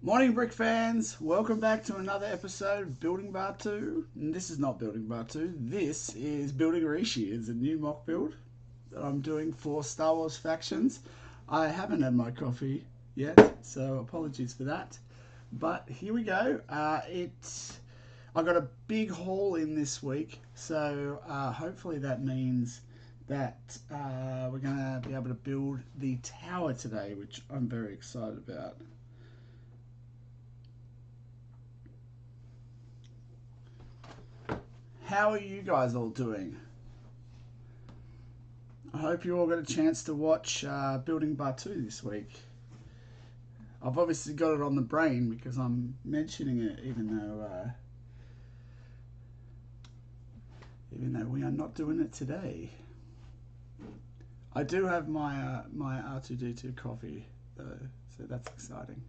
Morning, Brick fans. Welcome back to another episode of Building Bar 2. And this is not Building Bar 2. This is Building RISHI. It's a new mock build that I'm doing for Star Wars factions. I haven't had my coffee yet, so apologies for that. But here we go. I got a big haul in this week, so hopefully that means that we're going to be able to build the tower today, which I'm very excited about. How are you guys all doing? I hope you all got a chance to watch Building Bar 2 this week. I've obviously got it on the brain because I'm mentioning it even though we are not doing it today. I do have my my R2D2 coffee though, so that's exciting.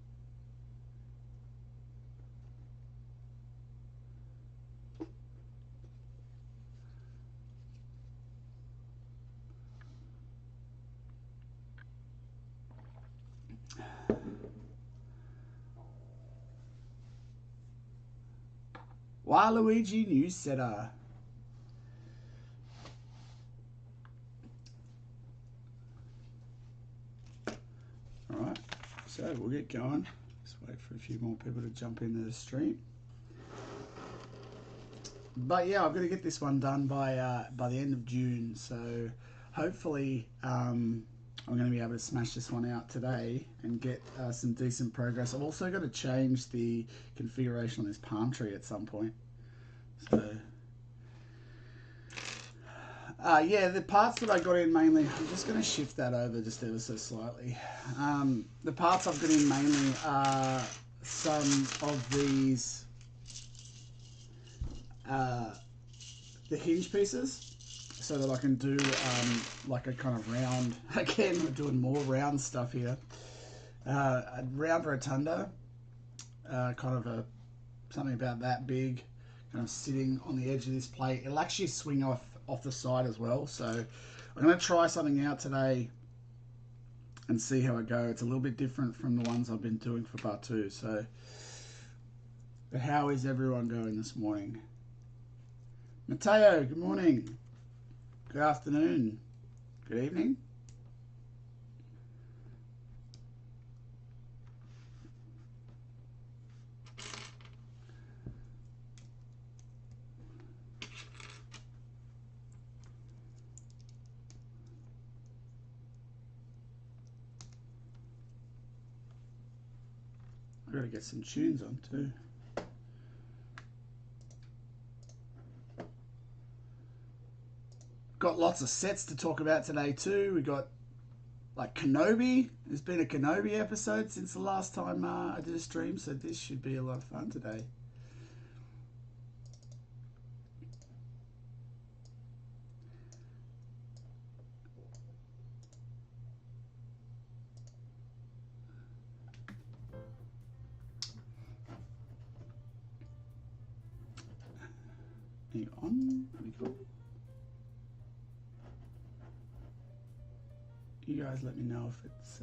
Waluigi Newssetter. Alright, so we'll get going. Just wait for a few more people to jump into the stream. But yeah, I've got to get this one done by the end of June, so hopefully I'm going to be able to smash this one out today and get some decent progress. I've also got to change the configuration on this palm tree at some point. So, yeah, the parts that I got in mainly, I'm just going to shift that over just ever so slightly. The parts I've got in mainly are some of these, the hinge pieces, so that I can do like a kind of round, again we're doing more round stuff here, a round rotunda, kind of something about that big, kind of sitting on the edge of this plate. It'll actually swing off the side as well, so I'm going to try something out today and see how I go. It's a little bit different from the ones I've been doing for Part 2, so, but how is everyone going this morning? Mateo, good morning. Good afternoon. Good evening. I've got to get some tunes on too. Got lots of sets to talk about today too. We got like Kenobi. There's been a Kenobi episode since the last time I did a stream, so this should be a lot of fun today. Hang on. There we go. You guys let me know if it's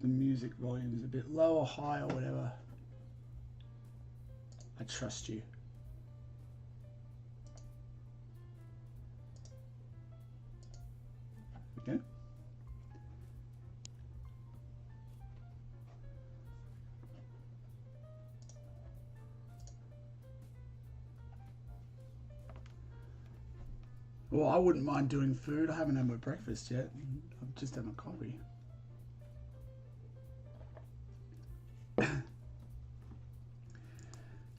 the music volume is a bit low or high or whatever. I trust you. Okay. Well, I wouldn't mind doing food. I haven't had my breakfast yet. I've just had my coffee.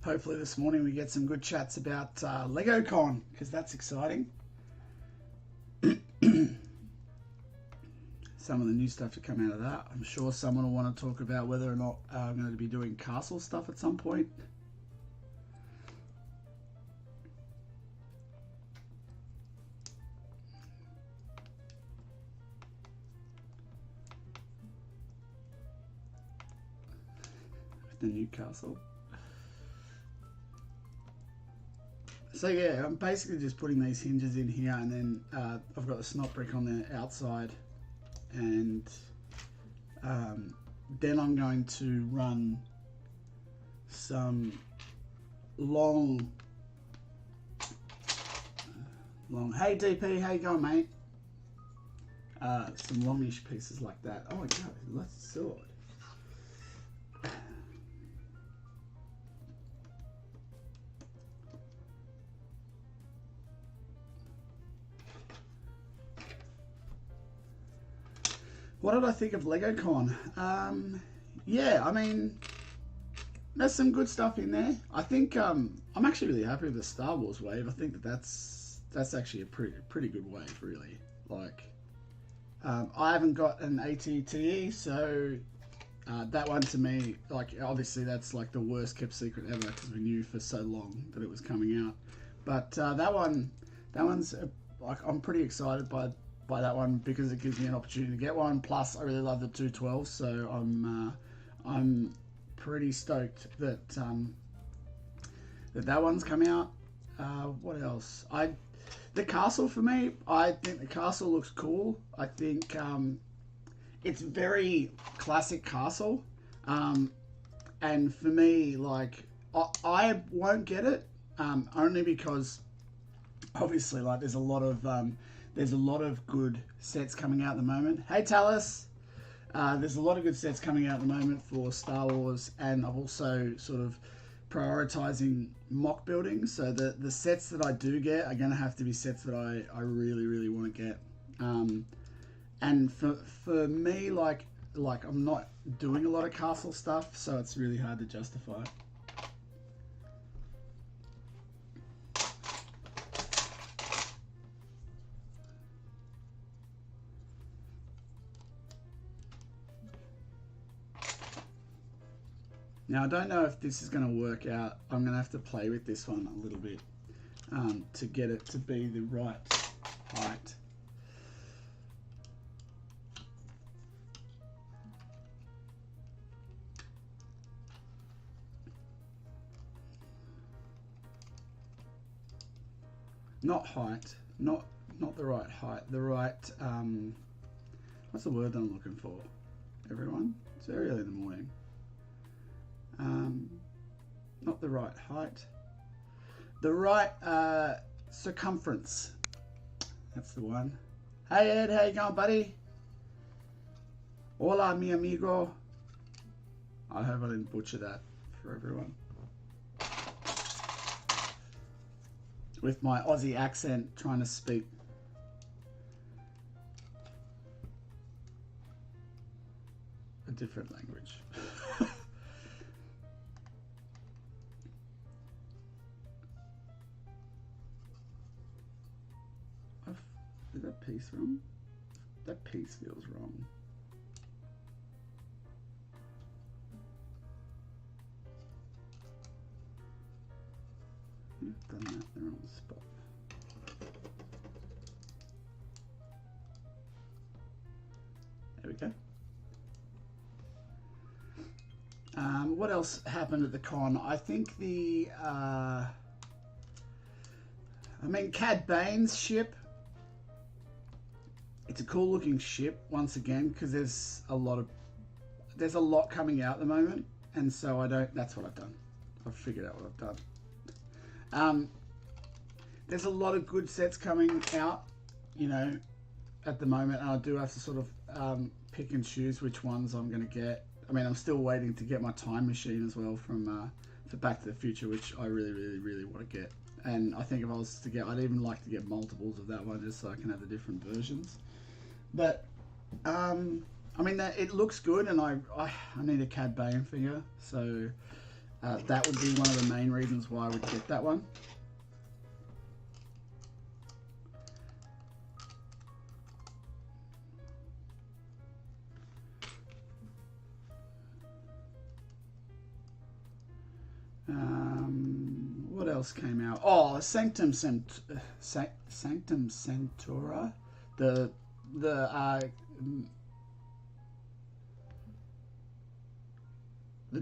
Hopefully this morning we get some good chats about LegoCon, because that's exciting. Some of the new stuff to come out of that. I'm sure someone will want to talk about whether or not I'm going to be doing castle stuff at some point. The new castle. So yeah, I'm basically just putting these hinges in here, and then I've got the snot brick on the outside, and then I'm going to run some long. Hey DP, how you going, mate? Some longish pieces like that. Oh my god, let's sword. What did I think of LegoCon? Yeah, I mean, there's some good stuff in there. I think I'm actually really happy with the Star Wars wave. I think that that's actually a pretty good wave, really. Like, I haven't got an ATTE, so that one to me, like, obviously that's like the worst kept secret ever because we knew for so long that it was coming out. But that one's like, I'm pretty excited by that one because it gives me an opportunity to get one. Plus, I really love the 212, so I'm pretty stoked that that one's come out. What else? The castle for me, I think the castle looks cool. I think it's very classic castle, and for me, like I won't get it only because obviously, like there's a lot of good sets coming out at the moment. Hey Talus, there's a lot of good sets coming out at the moment for Star Wars, and I'm also sort of prioritizing MOC building. So the sets that I do get are going to have to be sets that I really want to get. And for me, like I'm not doing a lot of castle stuff, so it's really hard to justify. Now, I don't know if this is going to work out. I'm going to have to play with this one a little bit to get it to be the right height. Not height, not the right height, the right, what's the word that I'm looking for, everyone? It's very early in the morning. Not the right height, the right circumference. That's the one. Hey Ed, how you going, buddy? Hola, mi amigo. I hope I didn't butcher that for everyone. With my Aussie accent, trying to speak. A different language. Is that piece wrong? That piece feels wrong. I've done that the wrong spot. There we go. What else happened at the con? I think the I mean, Cad Bane's ship. It's a cool looking ship once again because there's a lot coming out at the moment, and so that's what I've done. I've figured out what I've done. There's a lot of good sets coming out, you know, at the moment, and I do have to sort of pick and choose which ones I'm going to get. I mean, I'm still waiting to get my time machine as well from for Back to the Future, which I really want to get. And I think if I was to get, I'd even like to get multiples of that one just so I can have the different versions. But I mean, it looks good, and I need a Cad Bane figure, so that would be one of the main reasons why I would get that one. What else came out? Oh, Sanctum Centaura, the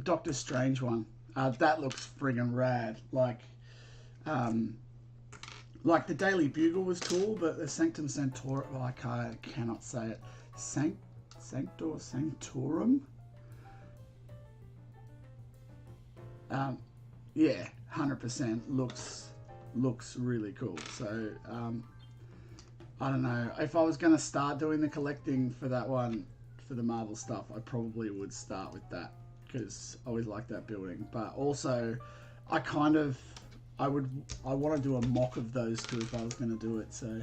Doctor Strange one. That looks friggin' rad. Like the Daily Bugle was cool, but the Sanctum Centaura, I cannot say it. Sanctorum. Yeah, 100% looks really cool. So I don't know, if I was going to start doing the collecting for that one, for the Marvel stuff, I probably would start with that because I always like that building. But also, I want to do a mock of those two if I was going to do it. So,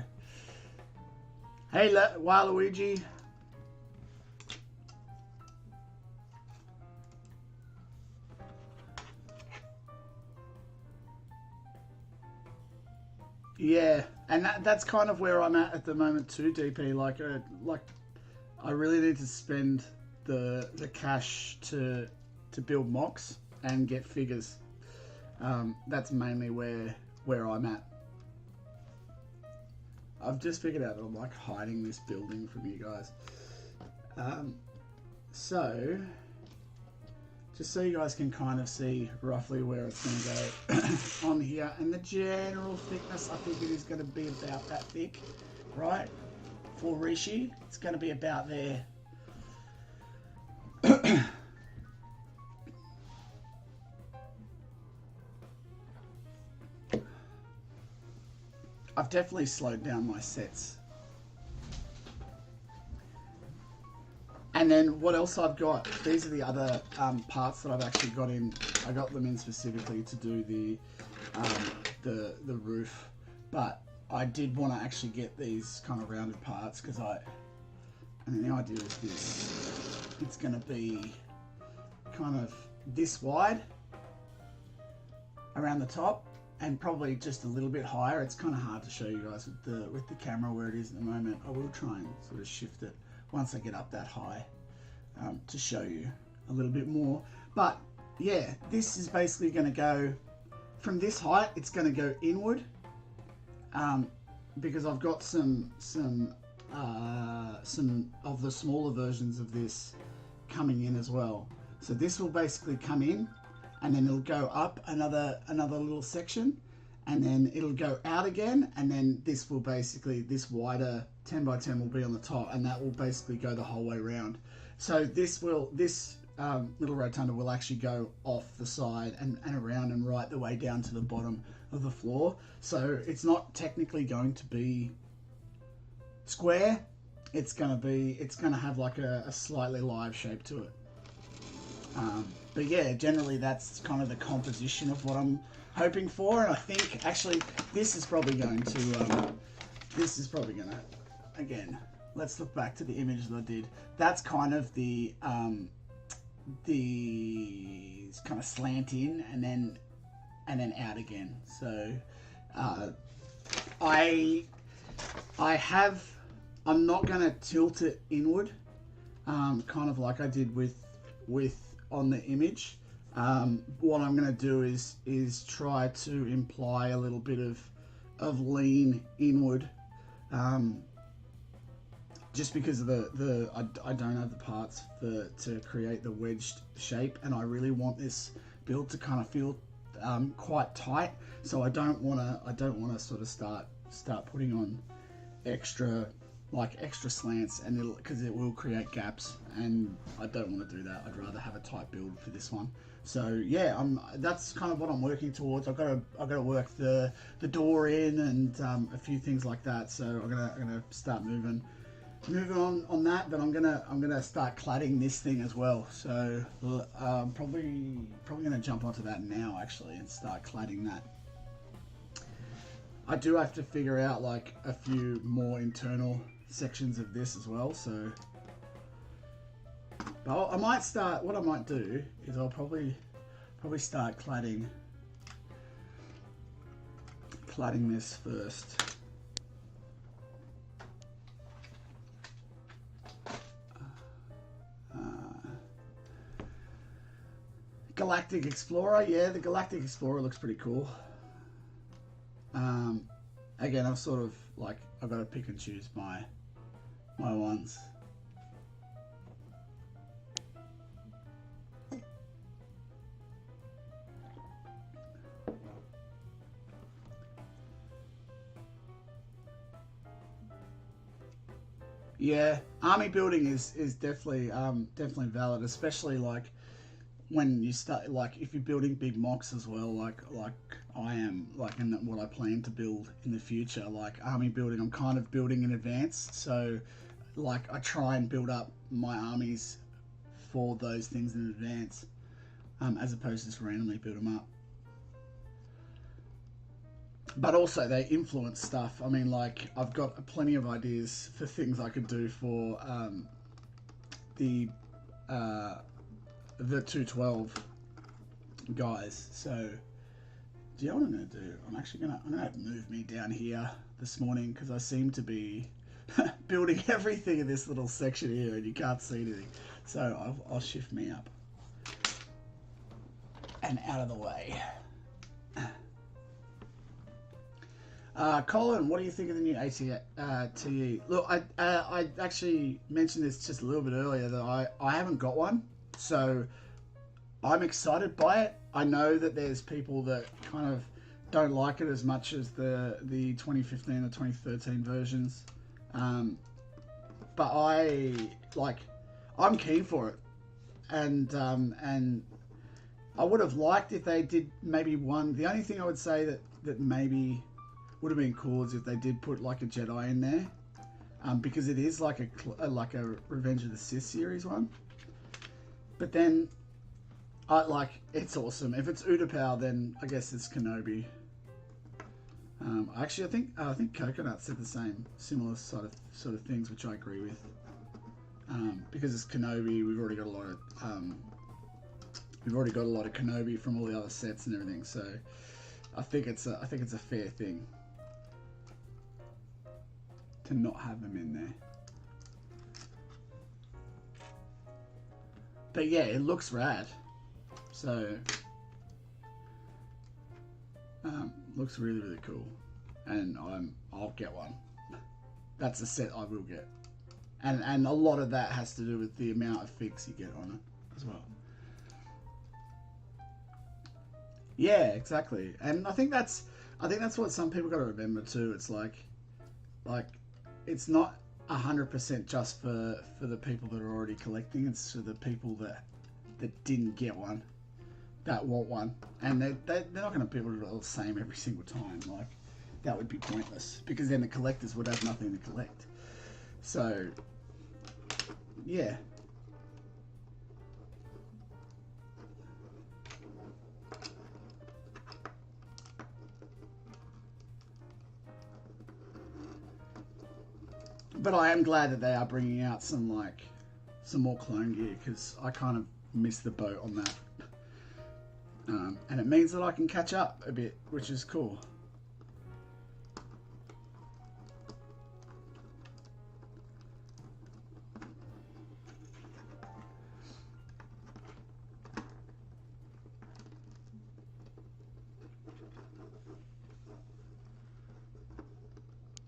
hey, Waluigi. Yeah, and that's kind of where I'm at the moment too, DP. Like I really need to spend the cash to build MOCs and get figures. That's mainly where I'm at. I've just figured out that I'm like hiding this building from you guys. So just so you guys can kind of see roughly where it's going to go on here, and the general thickness, I think it is going to be about that thick, right? For RISHI, it's going to be about there. I've definitely slowed down my sets. And then what else I've got, these are the other parts that I've actually got in. I got them in specifically to do the roof, but I did want to actually get these kind of rounded parts because and the idea is this. It's going to be kind of this wide around the top and probably just a little bit higher. It's kind of hard to show you guys with the camera where it is at the moment. I will try and sort of shift it once I get up that high to show you a little bit more. But yeah, this is basically going to go from this height. It's going to go inward because I've got some of the smaller versions of this coming in as well. So this will basically come in, and then it'll go up another little section, and then it'll go out again, and then this will basically, this wider 10 by 10 will be on the top, and that will basically go the whole way around. So this little rotunda will actually go off the side and around and right the way down to the bottom of the floor. So it's not technically going to be square. It's going to have like a slightly live shape to it. But yeah, generally that's kind of the composition of what I'm hoping for. And I think actually this is probably going to, again, let's look back to the image that I did. That's kind of the kind of slant in and then out again. So I'm not going to tilt it inward, kind of like I did with on the image. What I'm going to do is try to imply a little bit of lean inward, just because of I don't have the parts to create the wedged shape, and I really want this build to kind of feel quite tight. So I don't want to sort of start putting on extra slants, and because it will create gaps, and I don't want to do that. I'd rather have a tight build for this one. So yeah, that's kind of what I'm working towards. I've got to work the door in and a few things like that. So I'm gonna start moving on that. But I'm gonna start cladding this thing as well. So probably gonna jump onto that now actually and start cladding that. I do have to figure out like a few more internal sections of this as well. So, but I might start. What I might do is I'll probably start cladding this first. Galactic Explorer, yeah, the Galactic Explorer looks pretty cool. Again, I've sort of like, I've got to pick and choose my ones. Yeah, army building is definitely valid, especially like when you start, like if you're building big MOCs as well, like I am, like in what I plan to build in the future, like army building, I'm kind of building in advance. So like I try and build up my armies for those things in advance, as opposed to just randomly build them up. But also they influence stuff. I mean, like I've got plenty of ideas for things I could do for the 212 guys. So do you know what I'm gonna do? I'm gonna move me down here this morning because I seem to be building everything in this little section here and you can't see anything. So I'll shift me up and out of the way. Colin, what do you think of the new AT-TE? Look, I actually mentioned this just a little bit earlier that I haven't got one, so I'm excited by it. I know that there's people that kind of don't like it as much as the 2015 or 2013 versions, but I'm keen for it, and I would have liked if they did maybe one. The only thing I would say that maybe would have been cool is if they did put like a Jedi in there, because it is like a Revenge of the Sith series one. But then, it's awesome. If it's Utapau, then I guess it's Kenobi. Actually, I think Coconut said the same, similar sort of things, which I agree with. Because it's Kenobi, we've already got a lot of Kenobi from all the other sets and everything. So I think it's a fair thing to not have them in there. But yeah, it looks rad. So looks really, really cool, and I'll get one. That's a set I will get, and a lot of that has to do with the amount of figs you get on it as well. Yeah, exactly, and I think that's what some people got to remember too. It's like it's not 100% just for the people that are already collecting. It's for the people that didn't get one, that want one, and they're not going to be able to do the same every single time. Like that would be pointless, because then the collectors would have nothing to collect. So yeah. But I am glad that they are bringing out some more clone gear, because I kind of missed the boat on that. And it means that I can catch up a bit, which is cool.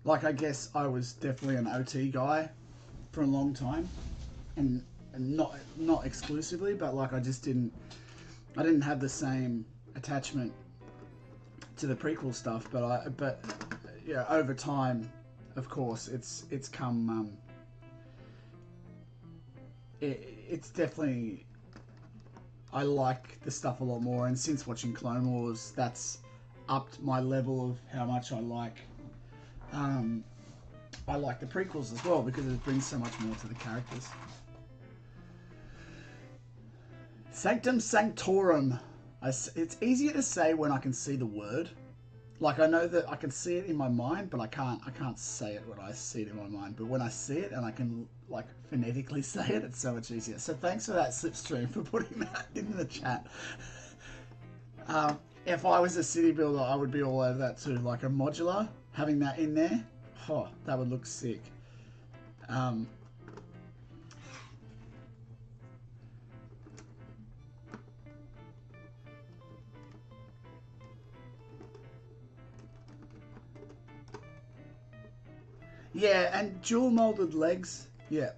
Like, I guess I was definitely an OT guy for a long time, and not exclusively, but like I didn't have the same attachment to the prequel stuff. But yeah, over time, of course, it's come. It's definitely, I like the stuff a lot more, and since watching Clone Wars, that's upped my level of how much I like. I like the prequels as well, because it brings so much more to the characters. Sanctum Sanctorum. It's easier to say when I can see the word. Like, I know that I can see it in my mind, but I can't say it when I see it in my mind. But when I see it and I can like phonetically say it, it's so much easier. So thanks for that, Slipstream, for putting that in the chat. If I was a city builder, I would be all over that too. Like a modular, having that in there, oh, that would look sick. Yeah, and dual molded legs. Yeah,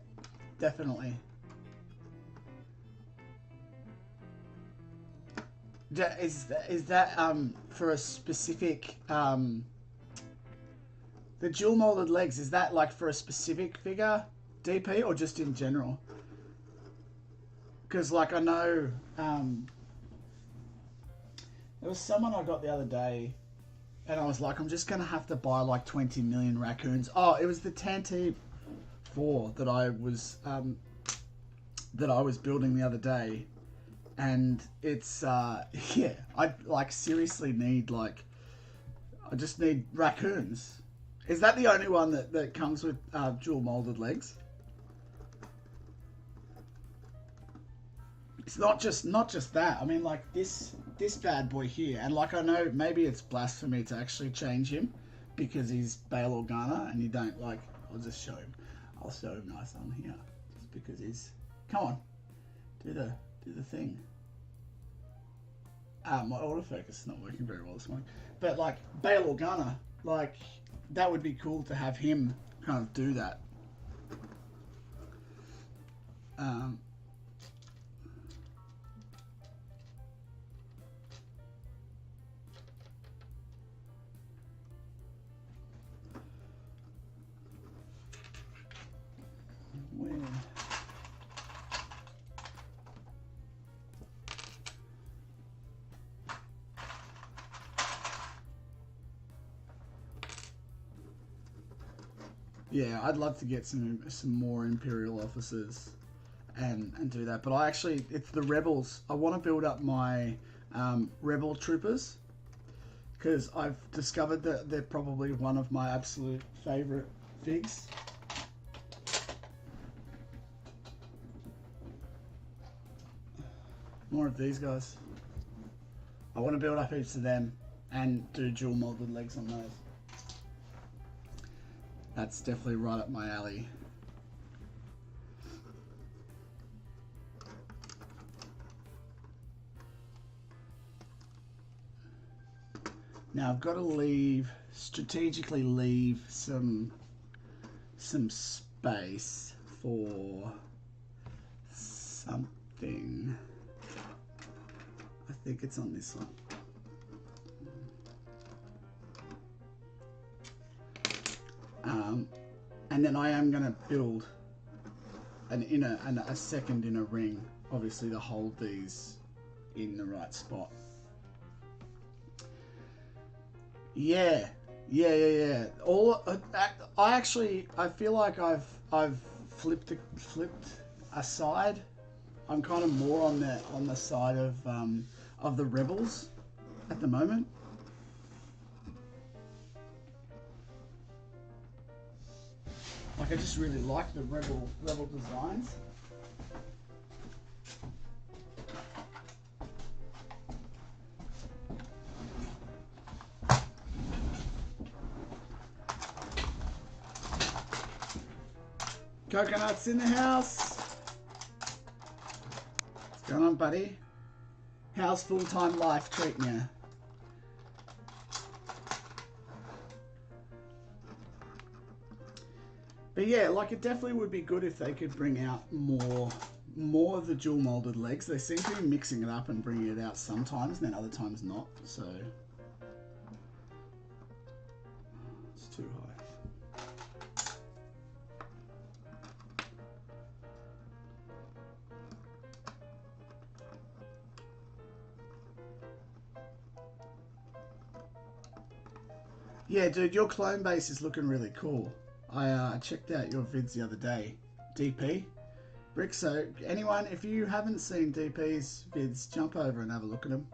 definitely. Is that for a specific the dual molded legs, is that like for a specific figure, DP, or just in general? because like I know there was someone I got the other day, and I was like, I'm just gonna have to buy like 20 million raccoons. Oh, it was the Tantib 4 that I was building the other day, and it's yeah, I like seriously need like, I just need raccoons. Is that the only one that comes with dual molded legs? It's not just that. I mean, like this bad boy here, and like I know maybe it's blasphemy to actually change him because he's Bail Organa, and you don't like. I'll just show him. I'll show him nice on here, just because he's. Come on, do the thing. My autofocus is not working very well this morning, but like Bail Organa, like that would be cool to have him kind of do that. Yeah, I'd love to get some more Imperial officers and do that. But I actually, it's the Rebels. I want to build up my Rebel troopers because I've discovered that they're probably one of my absolute favourite figs. More of these guys. I want to build up heaps of them and do dual molded legs on those. That's definitely right up my alley. Now I've got to strategically leave some space for something. I think it's on this one. And then I am going to build a second inner ring, obviously, to hold these in the right spot. Yeah. I feel like I've flipped aside. I'm kind of more on the side of the Rebels at the moment. Like I just really like the rebel designs. Coconut's in the house. What's going on, buddy? How's full-time life treating you? But yeah, like it definitely would be good if they could bring out more of the dual molded legs. They seem to be mixing it up and bringing it out sometimes, and then other times not. So it's too high. Yeah, dude, your clone base is looking really cool. I checked out your vids the other day. DP? Brick, so anyone, if you haven't seen DP's vids, jump over and have a look at them.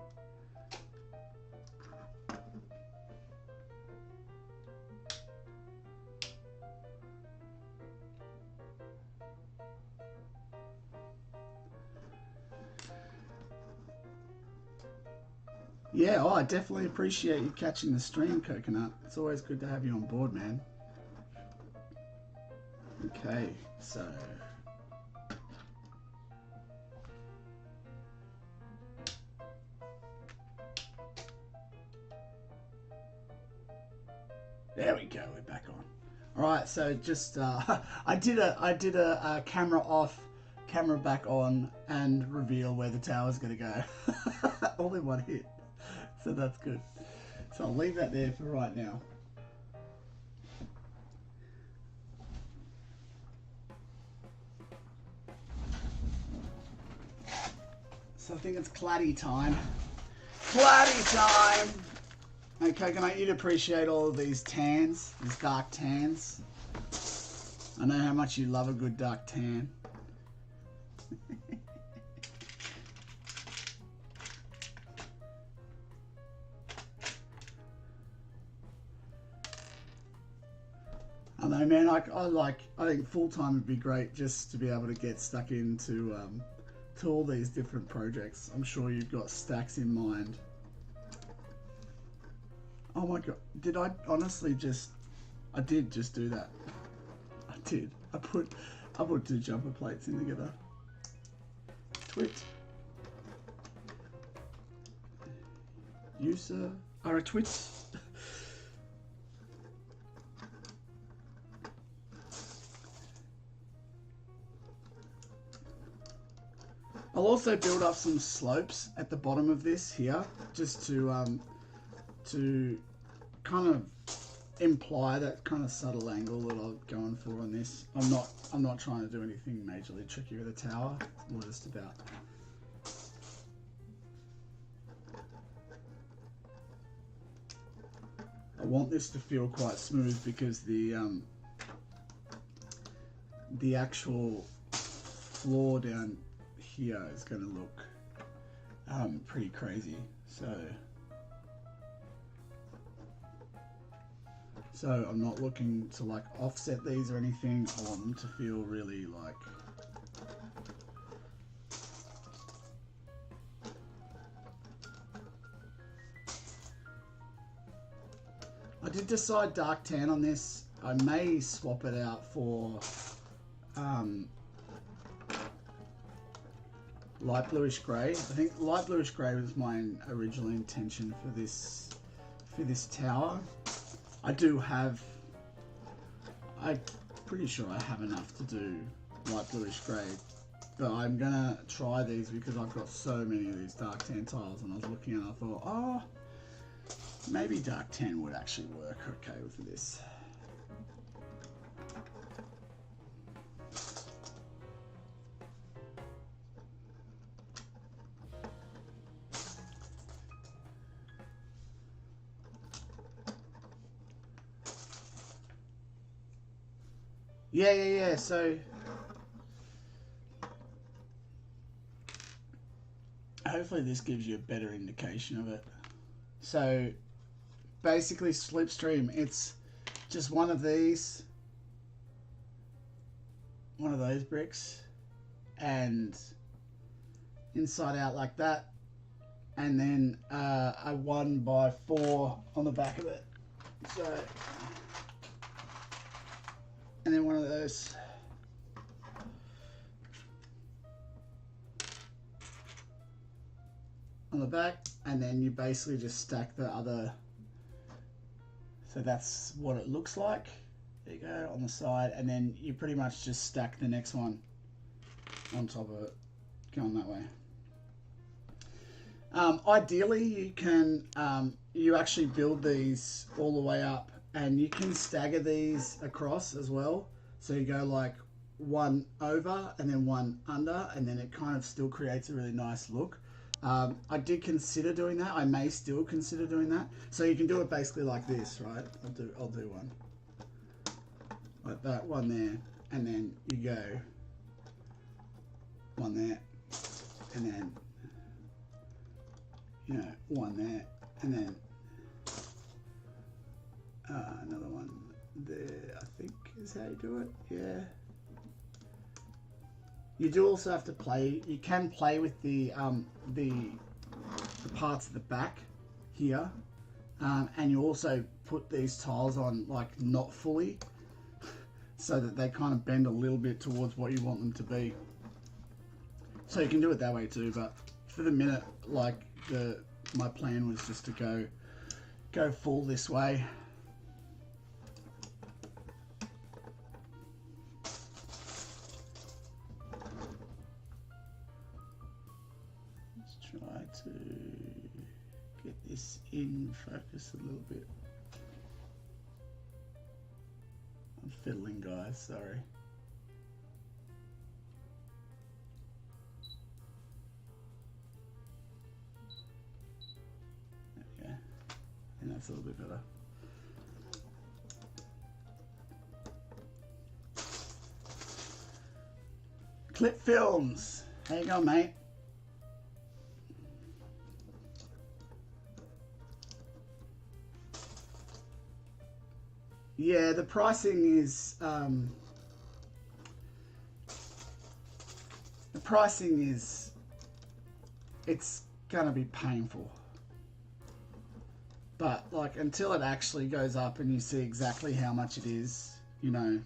Yeah, I definitely appreciate you catching the stream, Coconut. It's always good to have you on board, man. Okay, so there we go. We're back on. All right, so just I did a camera off, camera back on, and reveal where the tower's going to go, all in one hit. So that's good. So I'll leave that there for right now. So I think it's claddy time. Claddy time! Okay, can I you'd appreciate all of these tans, these dark tans. I know how much you love a good dark tan. I know, man. I think full time would be great just to be able to get stuck into to all these different projects. I'm sure you've got stacks in mind. Oh my god! Did I honestly just? I did just do that. I did. I put 2 jumper plates in together. Twit. You sir are a twit. I'll also build up some slopes at the bottom of this here, just to kind of imply that kind of subtle angle that I'm going for on this. I'm not trying to do anything majorly tricky with the tower. It's more just about I want this to feel quite smooth because the actual floor down here is going to look pretty crazy. So I'm not looking to like offset these or anything. I want them to feel really like I did decide dark tan on this. I may swap it out for light bluish grey. I think light bluish grey was my original intention for this tower. I'm pretty sure I have enough to do light bluish grey, but I'm gonna try these because I've got so many of these dark tan tiles, and I was looking and I thought, oh, maybe dark tan would actually work okay with this. Yeah. So hopefully this gives you a better indication of it. So basically slipstream, it's just one of those bricks and inside out like that, and then a 1x4 on the back of it. So, and then one of those. On the back, and then you basically just stack the other. So that's what it looks like. There you go, on the side, and then you pretty much just stack the next one on top of it, going that way. Ideally, you can you actually build these all the way up, and you can stagger these across as well. So you go like one over and then one under, and then it kind of still creates a really nice look. I did consider doing that. I may still consider doing that. So you can do it basically like this, right? I'll do one like that, one there, and then you go one there, and then one there, and then another one there. I think is how you do it. Yeah. You do also have to play. You can play with the parts of the back here, and you also put these tiles on like not fully, so that they kind of bend a little bit towards what you want them to be. So you can do it that way too. But for the minute, like my plan was just to go full this way. Try to get this in focus a little bit. I'm fiddling, guys, sorry. that's a little bit better. Clip Films. How you going, mate? Yeah, the pricing is it's gonna be painful. But like until it actually goes up and you see exactly how much it is, you know,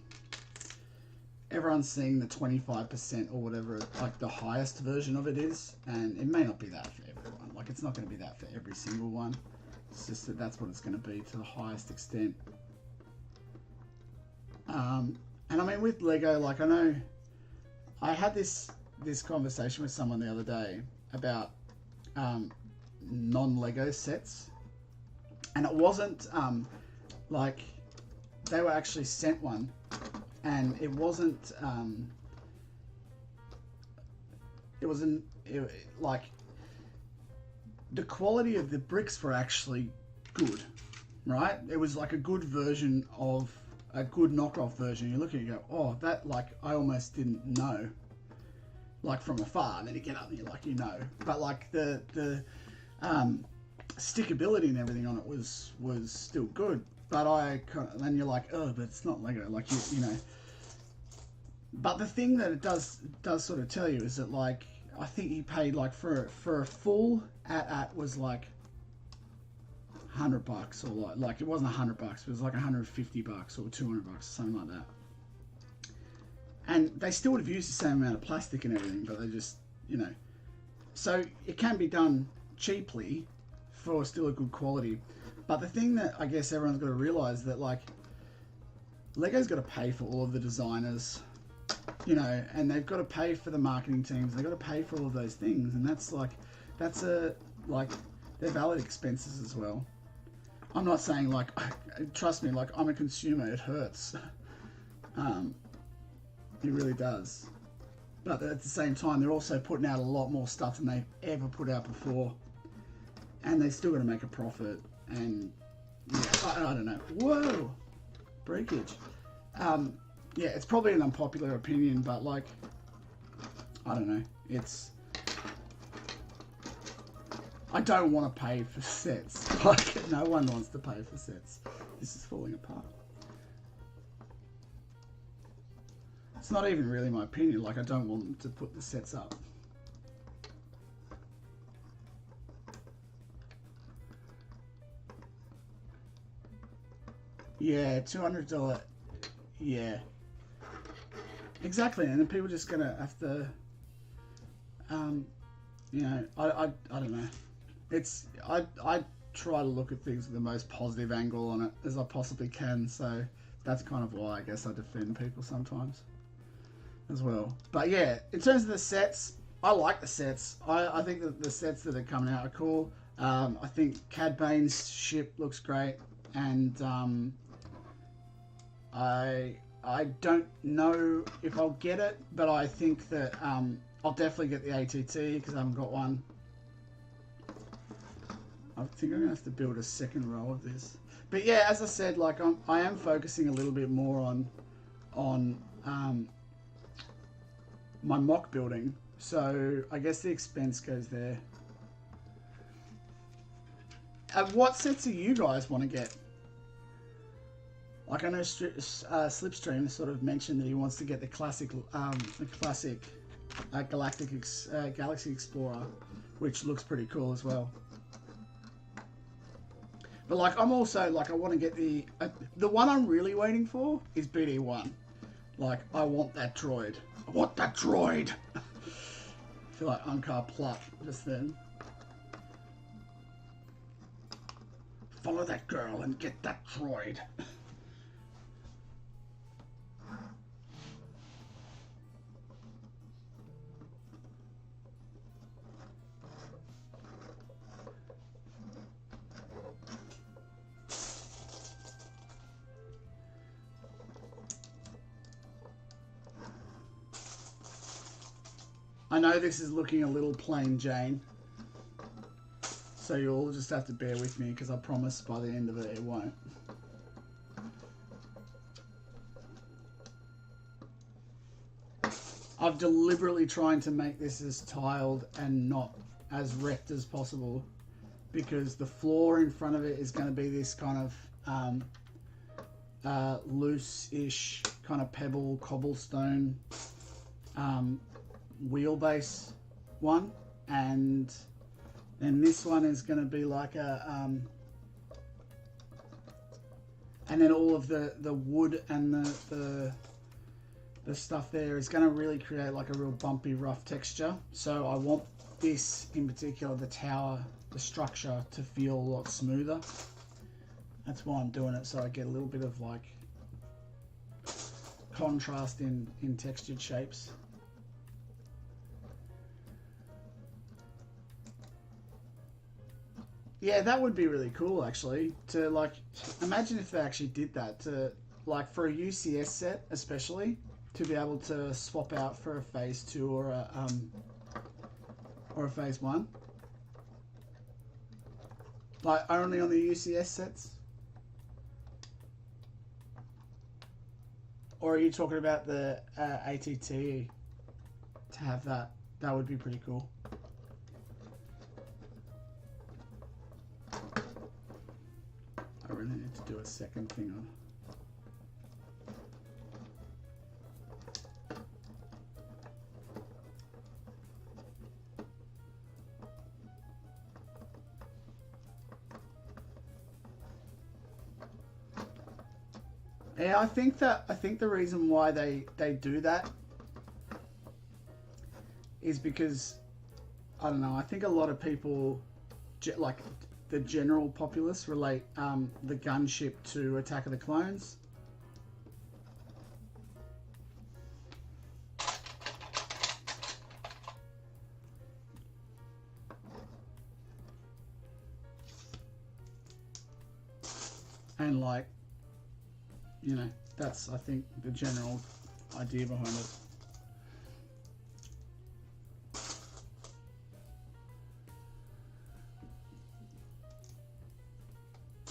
everyone's seeing the 25% or whatever, like the highest version of it is, and it may not be that for everyone. Like it's not going to be that for every single one. It's just that that's what it's going to be to the highest extent. And I mean with Lego, like I know I had this conversation with someone the other day about non-Lego sets, and it wasn't like they were actually sent one, and it wasn't like the quality of the bricks were actually good, right? It was like a good version of a good knockoff version. You look at it and go, oh, that, like, I almost didn't know, like from afar, and then you get up and you're like, you know, but like the stickability and everything on it was still good. But then you're like, oh, but it's not Lego, like you know. But the thing that it does sort of tell you is that, like, I think he paid like for a full at was like $100 or like it wasn't $100, it was like $150 or $200 or something like that. And they still would have used the same amount of plastic and everything, but they just, you know, so it can be done cheaply for still a good quality. But the thing that I guess everyone's got to realize that, like, Lego's got to pay for all of the designers, you know, and they've got to pay for the marketing teams. They've got to pay for all of those things, and that's they're valid expenses as well. I'm not saying, like, trust me, like, I'm a consumer. It hurts. It really does. But at the same time, they're also putting out a lot more stuff than they've ever put out before, and they're still going to make a profit. And yeah, I don't know. Whoa, breakage. Yeah, it's probably an unpopular opinion, but like, I don't know. I don't want to pay for sets. Like, no one wants to pay for sets. This is falling apart. It's not even really my opinion. Like, I don't want them to put the sets up. Yeah, $200. Yeah. Exactly, and then people are just gonna have to, you know, I don't know. I try to look at things with the most positive angle on it as I possibly can, so that's kind of why I guess I defend people sometimes as well. But yeah, in terms of the sets, I like the sets. I think that the sets that are coming out are cool. I think Cad Bane's ship looks great, and I don't know if I'll get it, but I think that I'll definitely get the ATT because I haven't got one. I think I'm gonna have to build a second row of this. But yeah, as I said, like I am focusing a little bit more on my MOC building. So I guess the expense goes there. What sets do you guys want to get? Like I know Slipstream sort of mentioned that he wants to get the classic Galaxy Explorer, which looks pretty cool as well. But like I'm also like I want to get the one I'm really waiting for is BD1. Like I want that droid. I want that droid. I feel like Unkar Pluck just then. Follow that girl and get that droid. I know this is looking a little plain Jane, So you'll just have to bear with me because I promise by the end of it, it won't. I've deliberately trying to make this as tiled and not as wrecked as possible because the floor in front of it is going to be this kind of loose-ish kind of pebble cobblestone wheelbase one, and then this one is going to be like a and then all of the wood and the stuff there is going to really create like a real bumpy, rough texture. So I want this in particular, the tower, the structure, to feel a lot smoother. That's why I'm doing it, so I get a little bit of like contrast in textured shapes. Yeah, that would be really cool actually, to like, imagine if they actually did that, to like for a UCS set especially, to be able to swap out for a phase 2 or a phase 1. Like only on the UCS sets? Or are you talking about the ATT to have that? That would be pretty cool. I really need to do a second thing on. Yeah, I think the reason why they do that is because, I don't know, I think a lot of people, like the general populace, relate the gunship to Attack of the Clones. And like, you know, that's, I think, the general idea behind it.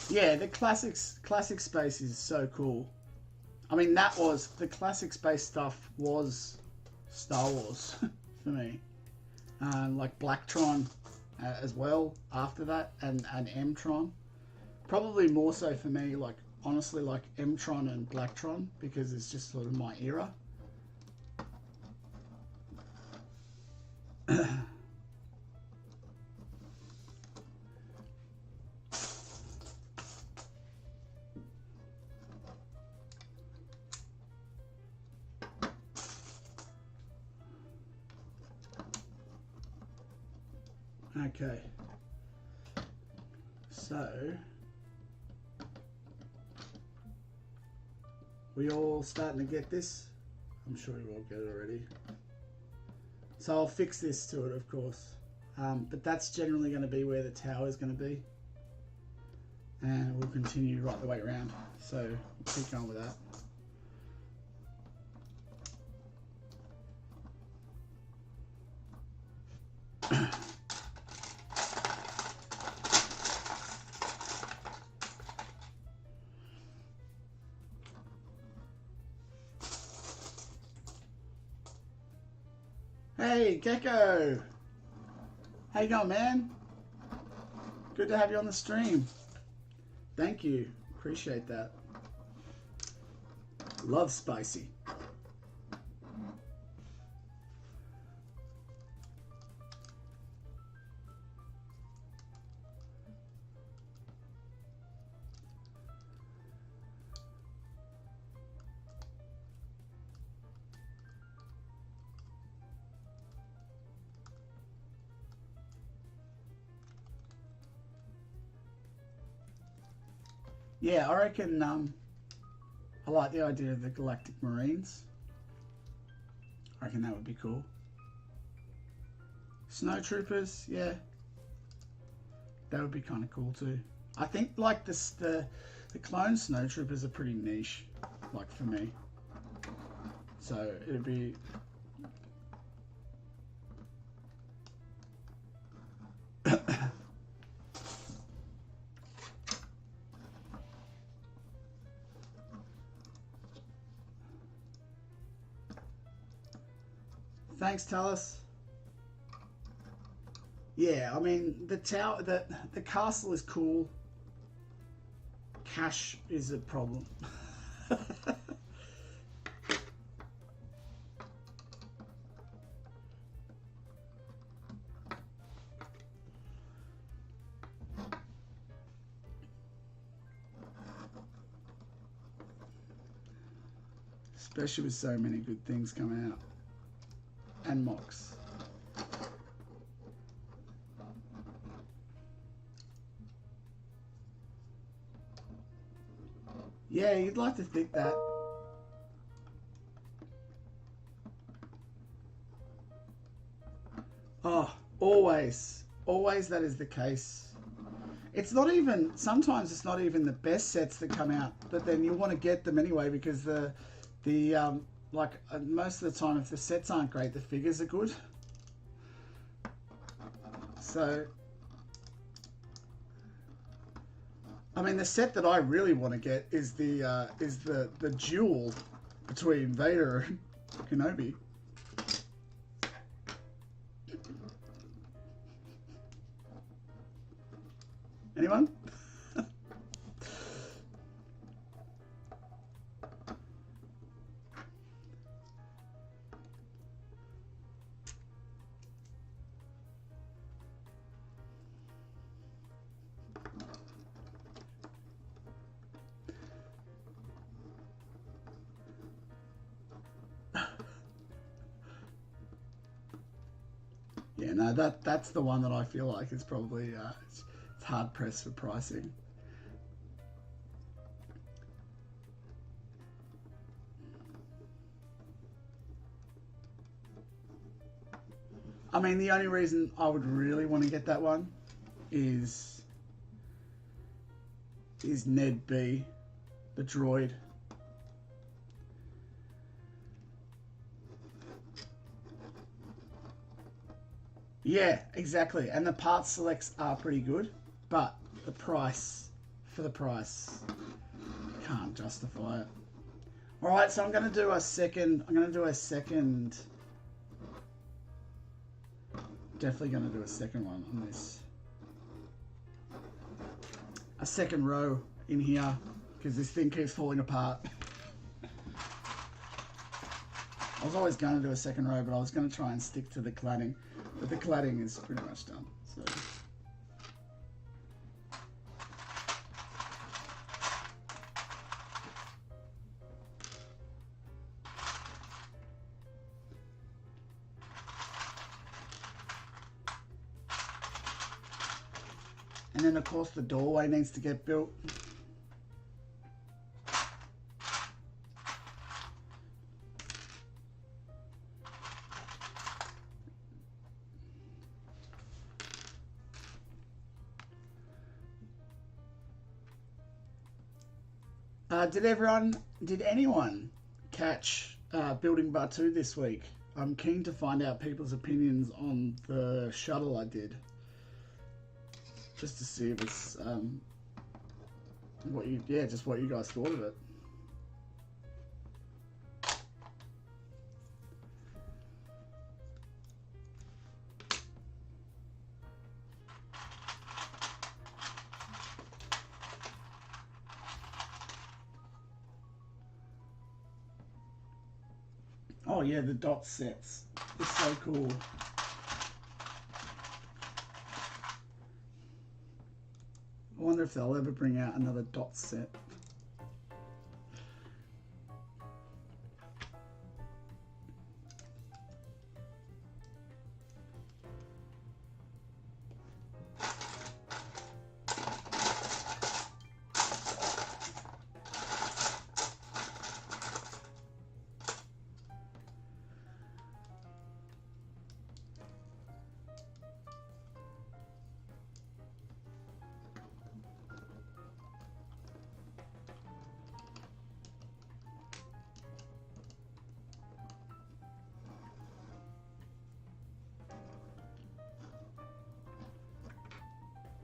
Yeah, the classic space is so cool. I mean, that was, the classic space stuff was Star Wars for me. Like Blacktron as well after that, and M-Tron. Probably more so for me, like, honestly, like M-Tron and Blacktron, because it's just sort of my era. Okay. So we all starting to get this? I'm sure you all get it already. So I'll fix this to it, of course. But that's generally going to be where the tower is going to be. And we'll continue right the way around. So we'll keep going with that. Hey, Gecko! How you going, man? Good to have you on the stream. Thank you. Appreciate that. Love spicy. Yeah, I reckon I like the idea of the Galactic Marines. I reckon that would be cool. Snow Troopers, yeah. That would be kind of cool too. I think like the clone Snow Troopers are pretty niche, like for me. So it'd be... Thanks, Talus. Yeah, I mean the tower, the castle is cool. Cash is a problem. Especially with so many good things coming out. And MOCs. Yeah, you'd like to think that. Oh, always. Always that is the case. It's not even, sometimes it's not even the best sets that come out, but then you want to get them anyway because most of the time if the sets aren't great, the figures are good. So, I mean, the set that I really want to get is the duel between Vader and Kenobi. Anyone? Yeah, no, that's the one that I feel like is probably it's hard pressed for pricing. I mean, the only reason I would really want to get that one is Ned B, the droid. Yeah, exactly. And the part selects are pretty good, but the price, for the price, can't justify it. All right, so I'm going to do a second, definitely going to do a second one on this. A second row in here, because this thing keeps falling apart. I was always going to do a second row, but I was going to try and stick to the cladding. But the cladding is pretty much done. So. And then of course the doorway needs to get built. Did anyone catch Building Bar 2 this week? I'm keen to find out people's opinions on the shuttle I did. Just to see if it's, what you guys thought of it. Oh yeah, the dot sets. It's so cool. I wonder if they'll ever bring out another dot set.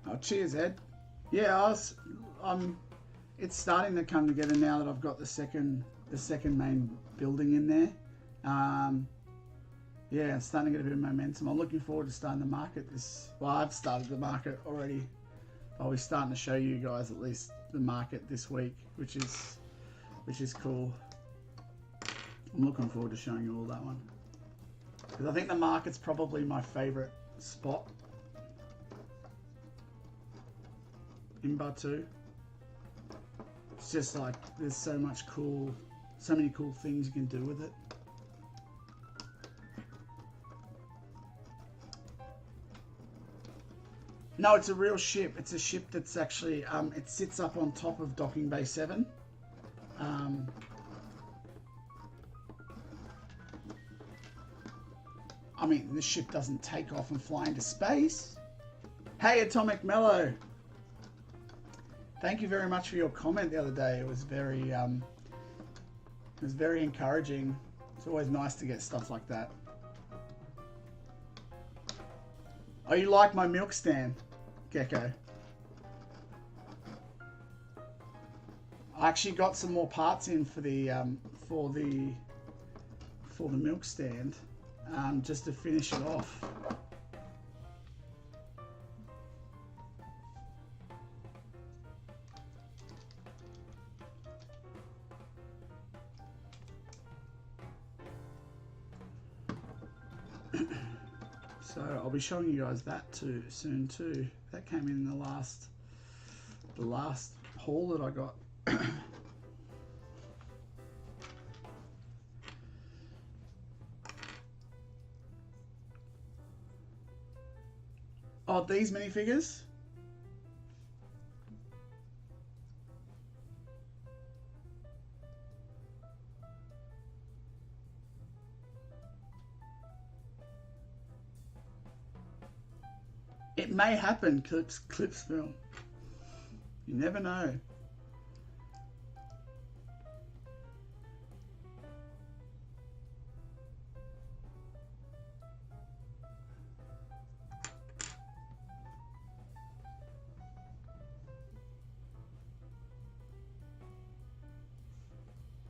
Oh, cheers, Ed. Yeah, it's starting to come together now that I've got the second main building in there, Yeah, I'm starting to get a bit of momentum. I'm looking forward to starting the market this... Well, I've started the market already. I'll be starting to show you guys at least the market this week, which is cool. I'm looking forward to showing you all that one. Because I think the market's probably my favorite spot in Batu. It's just like, there's so many cool things you can do with it. No, it's a real ship. It's a ship that's actually, it sits up on top of Docking Bay 7. I mean, this ship doesn't take off and fly into space. Hey, Atomic Mellow. Thank you very much for your comment the other day. It was very encouraging. It's always nice to get stuff like that. Oh, you like my milk stand, Gecko? I actually got some more parts in for the milk stand, just to finish it off. So I'll be showing you guys that too soon too. That came in the last haul that I got. Oh, these minifigures? It may happen, Clips film. You never know.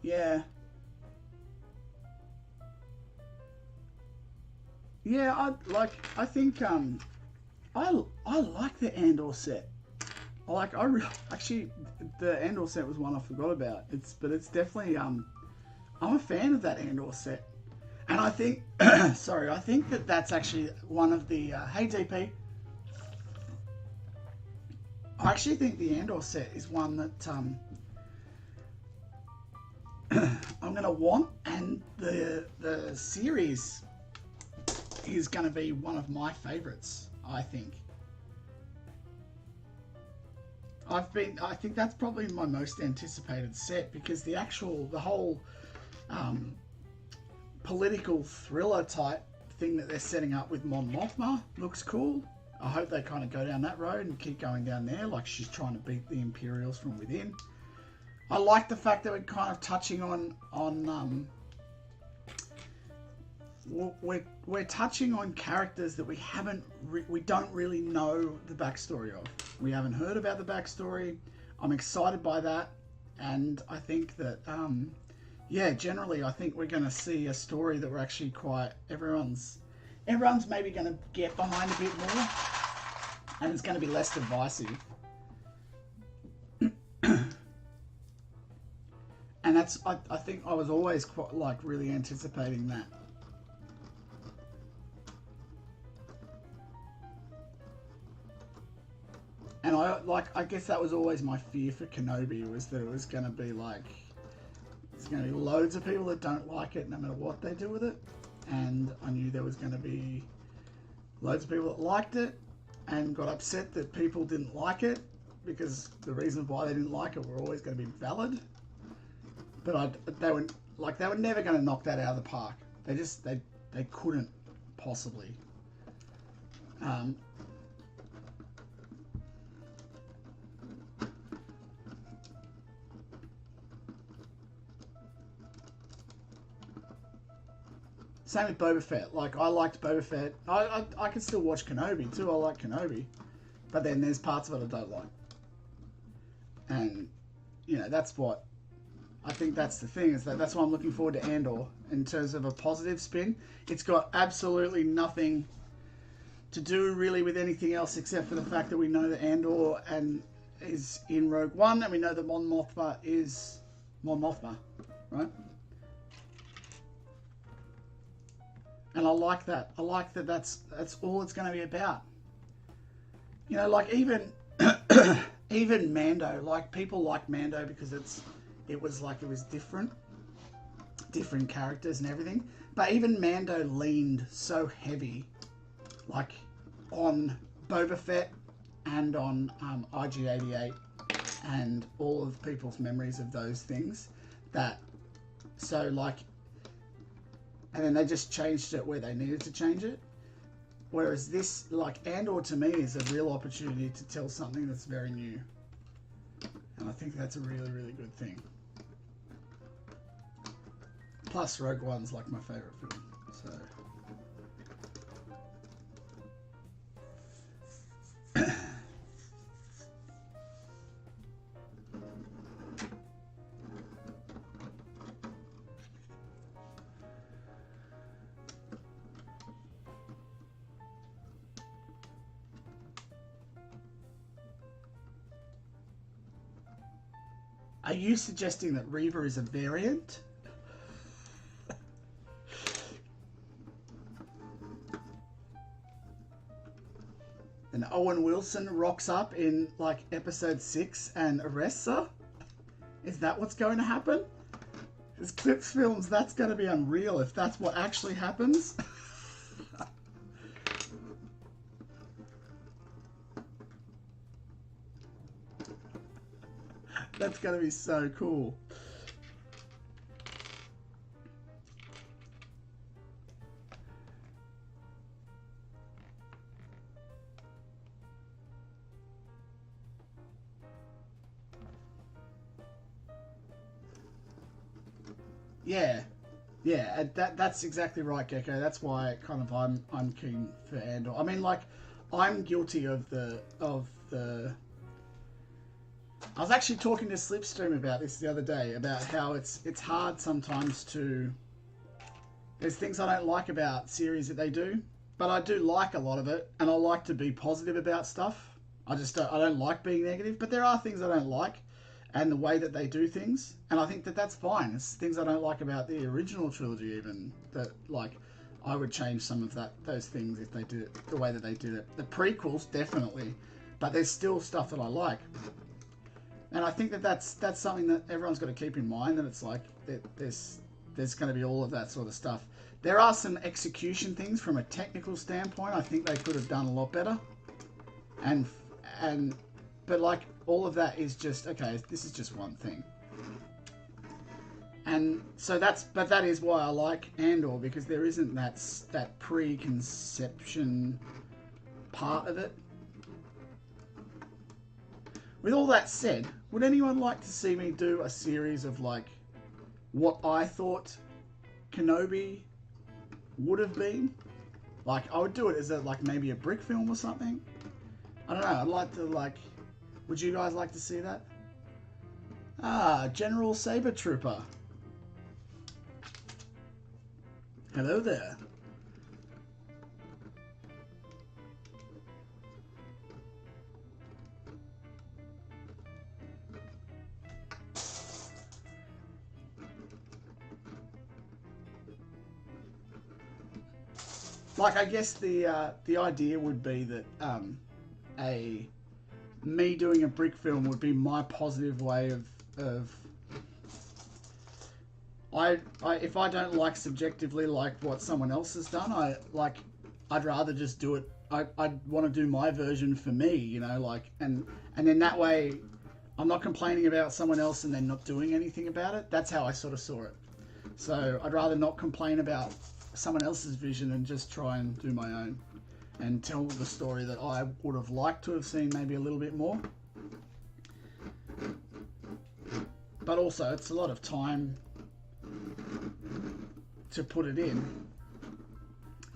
Yeah. Yeah, I think I like the Andor set. Actually the Andor set was one I forgot about. But it's definitely I'm a fan of that Andor set. And I think sorry, I think that's actually one of the hey DP. I actually think the Andor set is one that I'm gonna want, and the series is gonna be one of my favorites, I think. I think that's probably my most anticipated set, because the whole political thriller type thing that they're setting up with Mon Mothma looks cool. I hope they kind of go down that road and keep going down there, like she's trying to beat the Imperials from within. I like the fact that we're kind of touching on we're touching on characters that we don't really know the backstory of. We haven't heard about the backstory. I'm excited by that, and I think that yeah, generally I think we're going to see a story that we're actually quite everyone's maybe going to get behind a bit more, and it's going to be less divisive. And that's, I think I was always quite, like, really anticipating that. And I guess that was always my fear for Kenobi, was that it was going to be like, there's going to be loads of people that don't like it no matter what they do with it. And I knew there was going to be loads of people that liked it and got upset that people didn't like it, because the reasons why they didn't like it were always going to be valid. But they were never going to knock that out of the park. They couldn't possibly. Same with Boba Fett. Like, I liked Boba Fett. I can still watch Kenobi too. I like Kenobi, but then there's parts of it I don't like. And you know, that's what I think that's the thing, is that's why I'm looking forward to Andor in terms of a positive spin. It's got absolutely nothing to do really with anything else except for the fact that we know that Andor is in Rogue One, and we know that Mon Mothma is Mon Mothma, right? And I like that. I like that that's all it's going to be about. You know, like even even Mando, like people like Mando because it was different characters and everything. But even Mando leaned so heavy, like on Boba Fett and on IG-88 and all of people's memories of those things, that so like, and then they just changed it where they needed to change it. Whereas this, like Andor to me, is a real opportunity to tell something that's very new. And I think that's a really, really good thing. Plus Rogue One's like my favourite film, so. Are you suggesting that Reva is a variant? And Owen Wilson rocks up in like episode 6 and arrests her? Is that what's going to happen? As Clips Films, that's going to be unreal if that's what actually happens. That's going to be so cool. Yeah, that's exactly right, Gecko. That's why kind of I'm keen for Andor. I mean, like, I'm guilty of the. I was actually talking to Slipstream about this the other day, about how it's hard sometimes to. There's things I don't like about series that they do, but I do like a lot of it, and I like to be positive about stuff. I don't like being negative, but there are things I don't like, and the way that they do things, and I think that that's fine. It's things I don't like about the original trilogy, even that like I would change some of those things if they did it the way that they did it. The prequels definitely, but there's still stuff that I like. And I think that that's something that everyone's got to keep in mind, that it's like there's going to be all of that sort of stuff. There are some execution things from a technical standpoint I think they could have done a lot better. But like all of that is just, okay, this is just one thing. And so that is why I like Andor, because there isn't that preconception part of it. With all that said, would anyone like to see me do a series of like what I thought Kenobi would have been? Like, I would do it as like maybe a brick film or something. I don't know. I'd like to like. Would you guys like to see that? Ah, General Saber Trooper. Hello there. Like, I guess the idea would be that me doing a brick film would be my positive way of if I don't like subjectively like what someone else has done, I'd rather just do it. I'd want to do my version for me, you know, like, and then that way I'm not complaining about someone else and then not doing anything about it. That's how I sort of saw it. So I'd rather not complain about someone else's vision and just try and do my own and tell the story that I would have liked to have seen maybe a little bit more. But also, it's a lot of time to put it in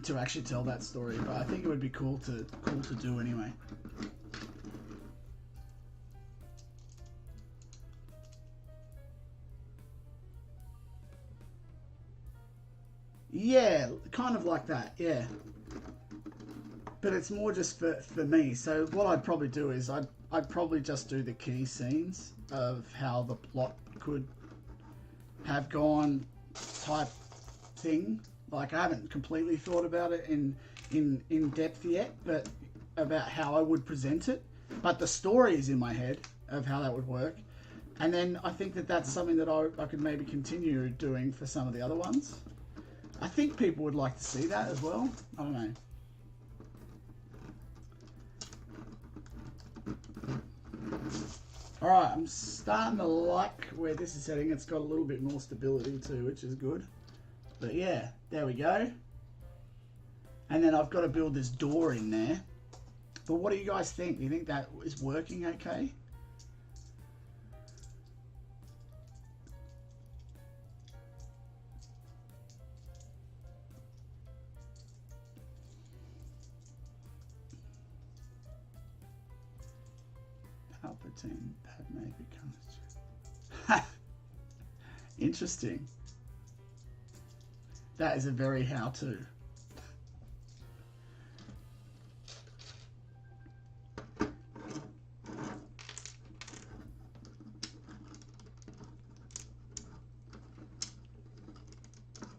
to actually tell that story. But I think it would be cool to do anyway. Yeah, kind of like that, yeah. But it's more just for me. So what I'd probably do is I'd probably just do the key scenes of how the plot could have gone type thing. Like, I haven't completely thought about it in depth yet, but about how I would present it. But the story is in my head of how that would work. And then I think that that's something that I could maybe continue doing for some of the other ones. I think people would like to see that as well. I don't know. Alright, I'm starting to like where this is heading. It's got a little bit more stability too, which is good. But yeah, there we go. And then I've got to build this door in there. But what do you guys think? Do you think that is working okay? Palpatine, Padme becomes... Interesting. That is a very how-to.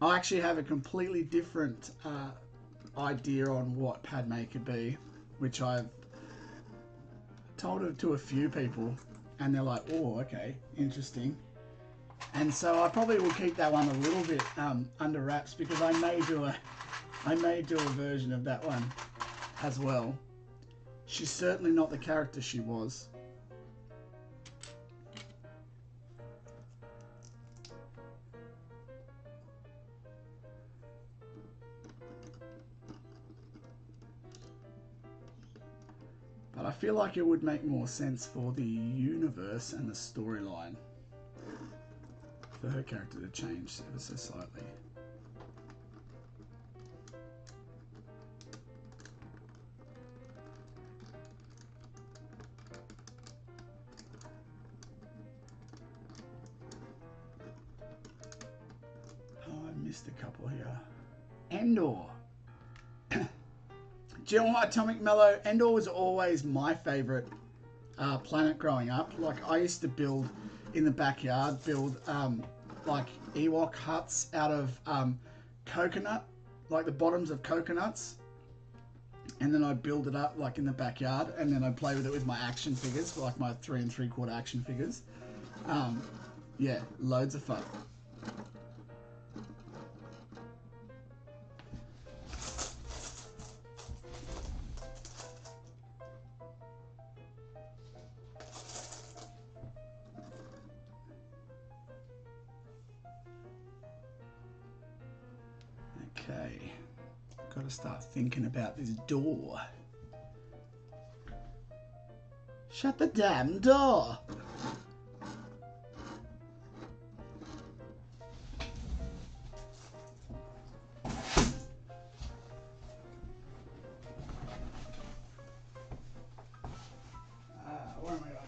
I actually have a completely different idea on what Padme could be, which I've told it to a few people, and they're like, "Oh, okay, interesting." And so I probably will keep that one a little bit under wraps, because I may do a version of that one as well. She's certainly not the character she was. But I feel like it would make more sense for the universe and the storyline for her character to change ever so slightly. Oh, I missed a couple here. Endor. Do you know what, Atomic Mellow? Endor was always my favourite planet growing up. Like, I used to build in the backyard, like Ewok huts out of coconut, like the bottoms of coconuts. And then I'd build it up like in the backyard, and then I'd play with it with my action figures, like my 3 3/4 action figures. Yeah, loads of fun. Okay, got to start thinking about this door. Shut the damn door! Where am I going?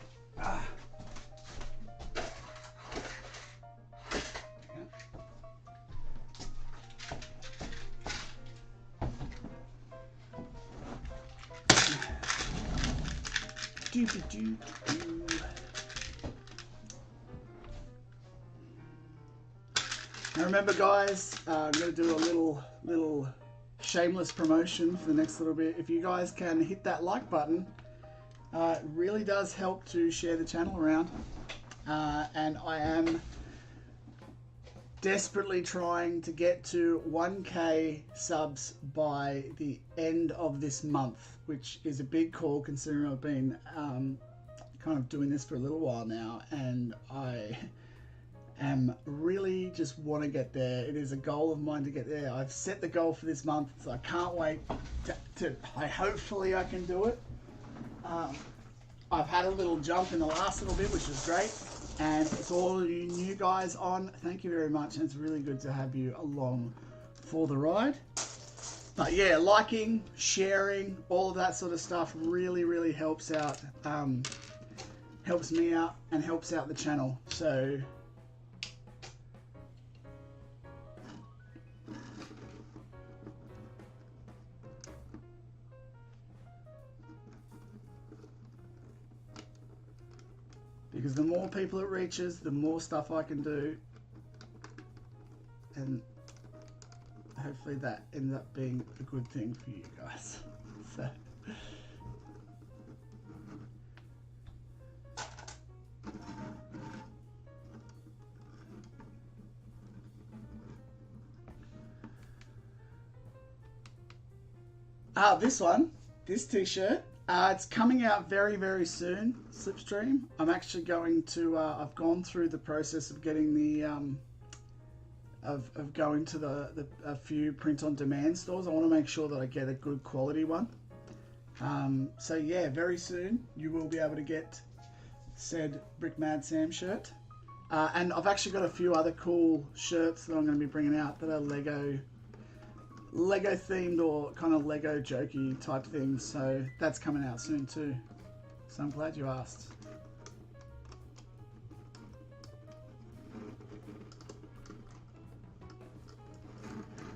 Now remember, guys, I'm going to do a little shameless promotion for the next little bit. If you guys can hit that like button, it really does help to share the channel around. And I am desperately trying to get to 1K subs by the end of this month, which is a big call considering I've been kind of doing this for a little while now, and I am really just want to get there. It is a goal of mine to get there. I've set the goal for this month, so I can't wait to hopefully I can do it. I've had a little jump in the last little bit, which is great. And it's all you new guys on. Thank you very much. And it's really good to have you along for the ride. But yeah, liking, sharing, all of that sort of stuff really, really helps out. Helps me out and helps out the channel. So because the more people it reaches, the more stuff I can do, and hopefully that ends up being a good thing for you guys. So. This one, this t-shirt, it's coming out very, very soon, Slipstream. I'm actually going to, I've gone through the process of getting the, of going to a few print-on-demand stores. I want to make sure that I get a good quality one. So yeah, very soon you will be able to get said Brickmad Sam shirt. And I've actually got a few other cool shirts that I'm going to be bringing out that are Lego themed or kind of Lego jokey type things, so that's coming out soon too. So I'm glad you asked.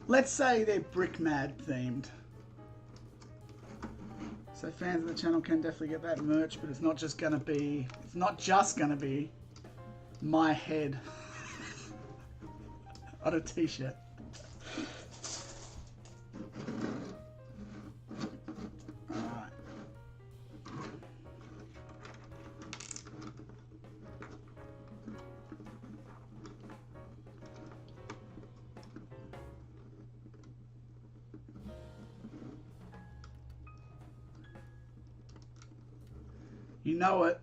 Let's say they're Brickmad themed. So fans of the channel can definitely get that merch, but it's not just gonna be my head on a t-shirt. You know it.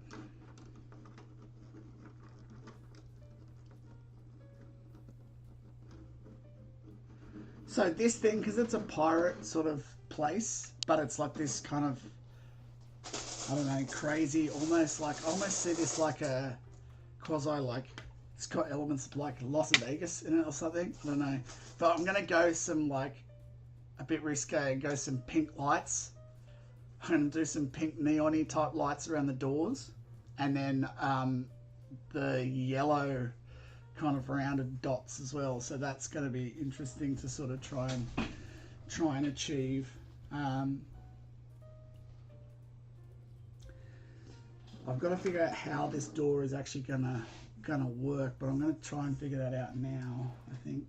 So this thing, because it's a pirate sort of place, but it's like this kind of, I don't know, crazy, almost see this like a quasi, like, it's got elements of like Las Vegas in it or something. I don't know. But I'm going to go some like, a bit risque and go some pink lights. I'm going to do some pink neon-y type lights around the doors, and then the yellow kind of rounded dots as well. So that's going to be interesting to sort of try and achieve. I've got to figure out how this door is actually gonna work, but I'm going to try and figure that out now, I think.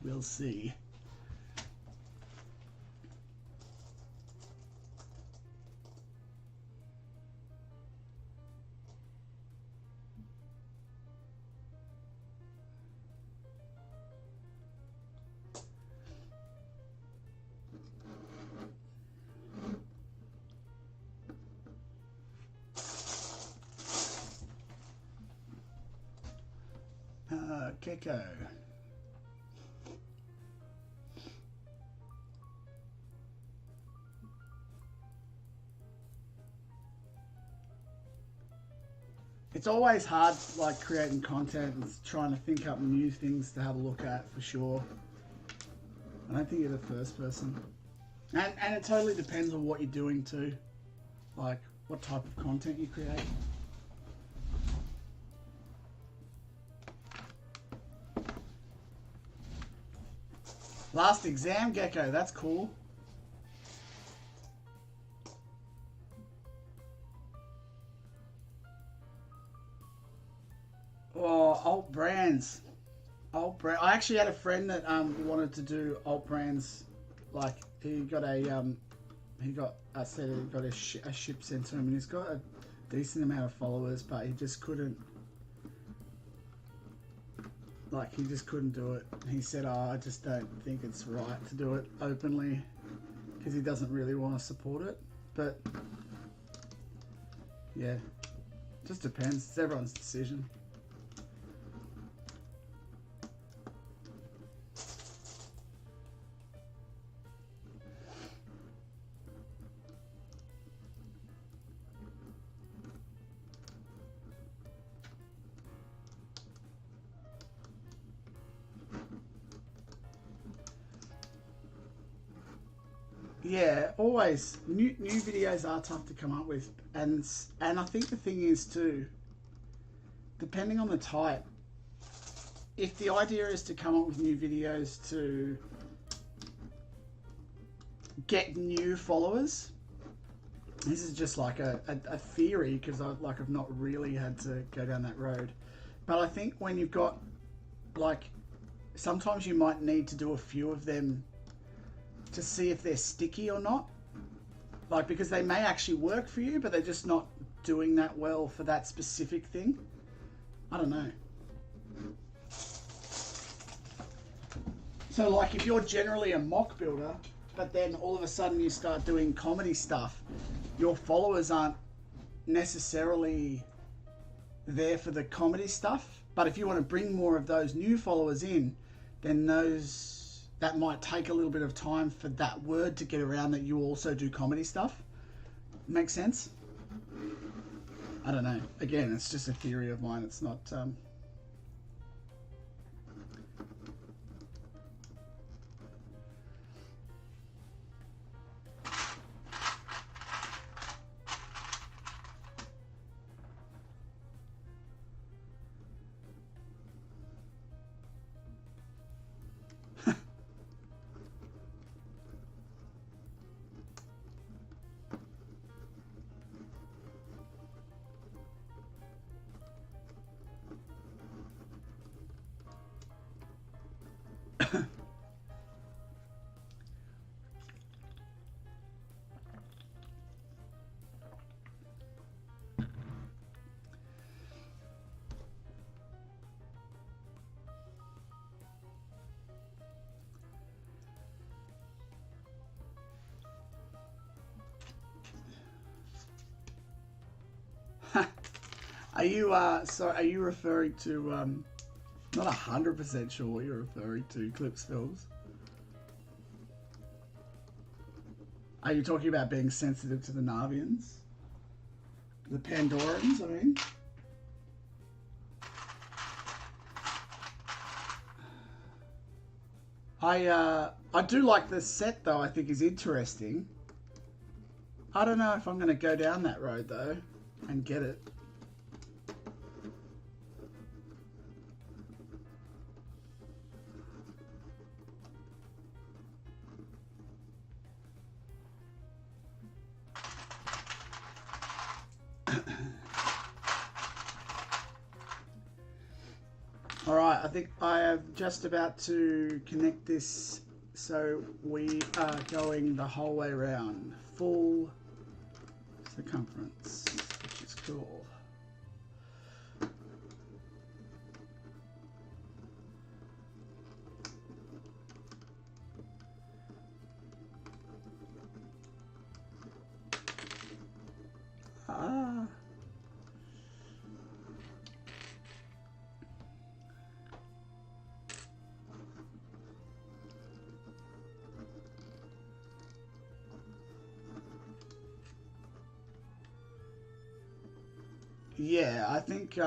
We'll see. Keko. It's always hard, like, creating content and trying to think up new things to have a look at, for sure. I don't think you're the first person. And it totally depends on what you're doing too. Like, what type of content you create. Last exam, Gecko, that's cool. Oh, alt brands. I actually had a friend that wanted to do alt brands. Like, he got a a ship sent to him, and he's got a decent amount of followers, but he just couldn't. Like, he just couldn't do it. He said, "Oh, I just don't think it's right to do it openly," because he doesn't really want to support it. But yeah, just depends. It's everyone's decision. Yeah, always. New videos are tough to come up with, and I think the thing is too, depending on the type, if the idea is to come up with new videos to get new followers. This is just like a theory, because I've not really had to go down that road. But I think when you've got, like, sometimes you might need to do a few of them to see if they're sticky or not. Like, because they may actually work for you, but they're just not doing that well for that specific thing. I don't know. So, like, if you're generally a mock builder, but then all of a sudden you start doing comedy stuff, your followers aren't necessarily there for the comedy stuff. But if you want to bring more of those new followers in, then that might take a little bit of time for that word to get around that you also do comedy stuff. Makes sense? I don't know. Again, it's just a theory of mine. It's not... Are you referring to, not 100% sure what you're referring to, Clips Fills? Are you talking about being sensitive to the Narvians? The Pandorans, I mean? I do like the set, though. I think is interesting. I don't know if I'm going to go down that road, though, and get it. All right, I think I am just about to connect this, so we are going the whole way around, full circumference, which is cool. Yeah, I think,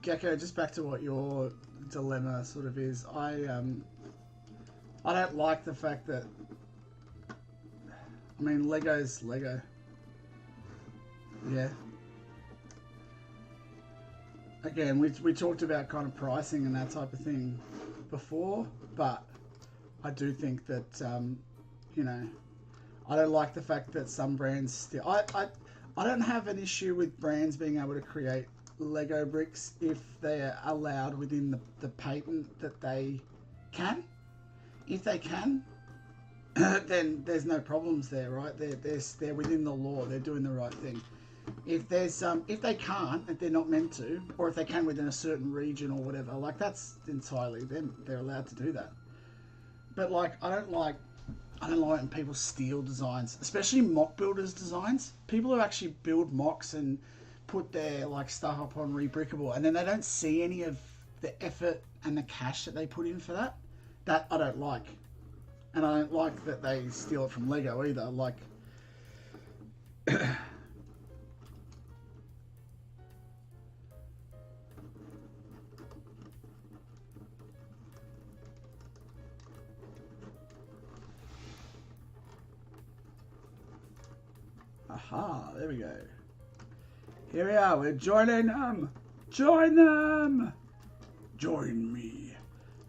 Gecko, just back to what your dilemma sort of is, I don't like the fact that, I mean, Lego's Lego. Yeah. Again, we talked about kind of pricing and that type of thing before, but I do think that, you know, I don't like the fact that some brands still... I don't have an issue with brands being able to create Lego bricks if they're allowed within the patent that they can. If they can, then there's no problems there, right? They're within the law. They're doing the right thing. If they can't, if they're not meant to, or if they can within a certain region or whatever, like, that's entirely them. They're allowed to do that. But, like, I don't like when people steal designs, especially mock builders' designs. People who actually build mocks and put their, like, stuff up on Rebrickable, and then they don't see any of the effort and the cash that they put in for that. That I don't like. And I don't like that they steal it from Lego either. Like... Aha, there we go. Here we are, we're joining them. Join them. Join me.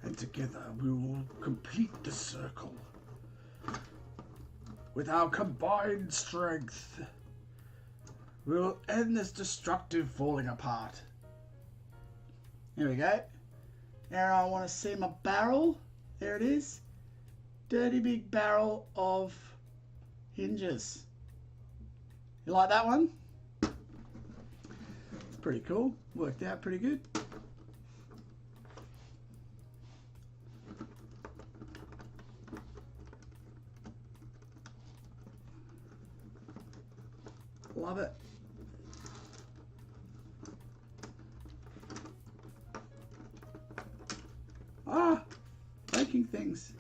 And together we will complete the circle. With our combined strength, we'll end this destructive falling apart. Here we go. Now I want to see my barrel. There it is. Dirty big barrel of hinges. You like that one? It's pretty cool. Worked out pretty good. Love it. Ah, breaking things.